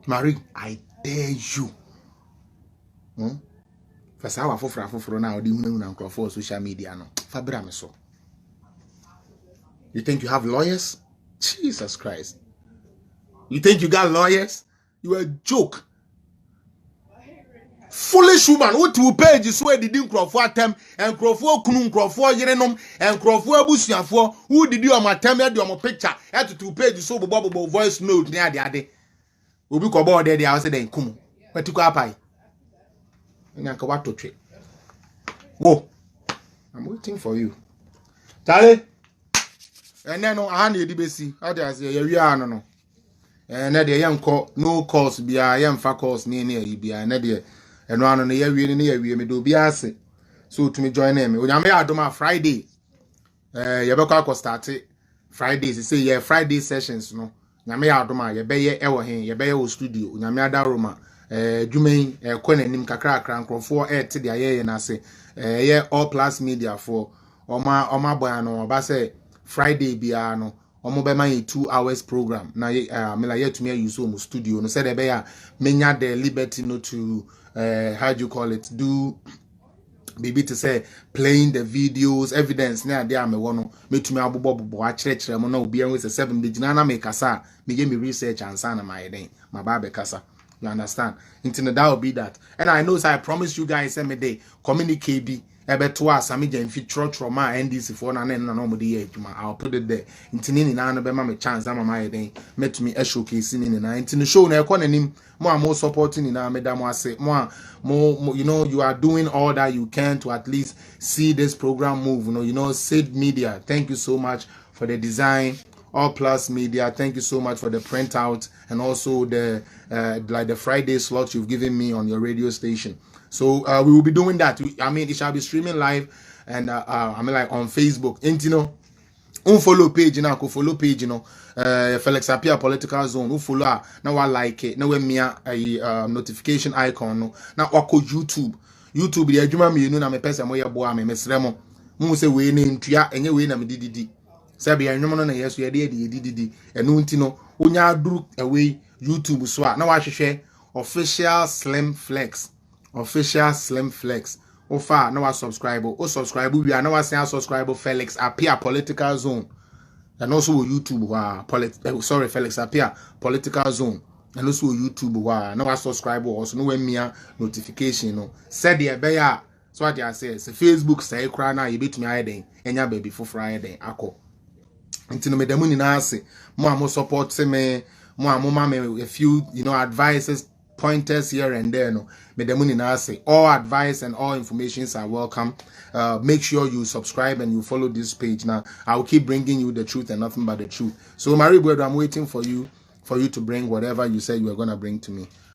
Marie, I dare you. First, how I for now, the for social media. No, Fabra so. You think you have lawyers? Jesus Christ. You think you got lawyers? You a joke. Foolish woman, who to page is where did you Crawford them and Crawford Kunun Crawford Yerenom and Crawford Busia for who did you on my time at your picture at 2 pages so bubble voice note near the other. We'll be called there, the house then come. But to go pie. And I can what to trade. Whoa, I'm waiting for you. Charlie. And then I hand you the basic. How do I say? You are no. And then the young call no calls be a young faculty near you be an idea. And one on the year we may do be asked. So to me join them. When I may do my Friday. Yabaka started Fridays. Say yeah, Friday sessions. No, Yame Adoma, Yabe Ewa Hen, Yabe studio, Yamada Roma, Jumain, Quenin, Kakra, Crank, 4 8 to the air and I say, yeah, all plus media for Oma Boyano, Basse Friday Biano. Omo be my 2 hours program. Na me la yet to me use home studio. No said be menya the liberty no to how do you call it? Do maybe to say playing the videos, evidence na there me wono me to me abobo a chire mo na obi an we say 7 be na make kasa me give me research and sana my den my babe kasa. You understand? Until that will be that. And I know so I promise you guys every day communicate be ebe to us am je feature trauma NDC for na no mo dey adwuma. I'll put it there. Intini na no be ma me chance am my den met me showcase ni na intini show na ekọ nanim mo am supporting na me da mo ase mo you know you are doing all that you can to at least see this program move. You know Sid Media, thank you so much for the design. All Plus Media, thank you so much for the printout and also the like the Friday slot you've given me on your radio station. So we will be doing that. I mean, it shall be streaming live and I mean like on Facebook. And you know, follow page, you know, follow page, you know, Felix Appiah Political Zone. Follow now I like it. Now we me a notification icon. No, now wako YouTube. YouTube the adwuma me you know na me person mo ye boa me mesremo. Mo say we na ntua enye we na me dididi. Sabi anwom no na yeso ye de dididi. Enu nti no onya aduru away YouTube so a na wa hwehwe official Slim Flex. Official Slim Flex. Ofa na wa subscribe. O subscribe we na wa say subscribe Felix Appiah Political Zone. And also YouTube Felix Appiah Political Zone. And also YouTube na wa subscribe also no we mia notification no. Said the be ya so what I say Facebook say kra na you betumi ayeden enya baby for Friday akọ. Ntino me demu ni na ase mo am support me mo am ma me a few advices, pointers here and there no me demu ni na ase. All advice and all informations are welcome. Make sure you subscribe and you follow this page. Now I will keep bringing you the truth and nothing but the truth. So Marie Bwedo, I'm waiting for you to bring whatever you said you were going to bring to me.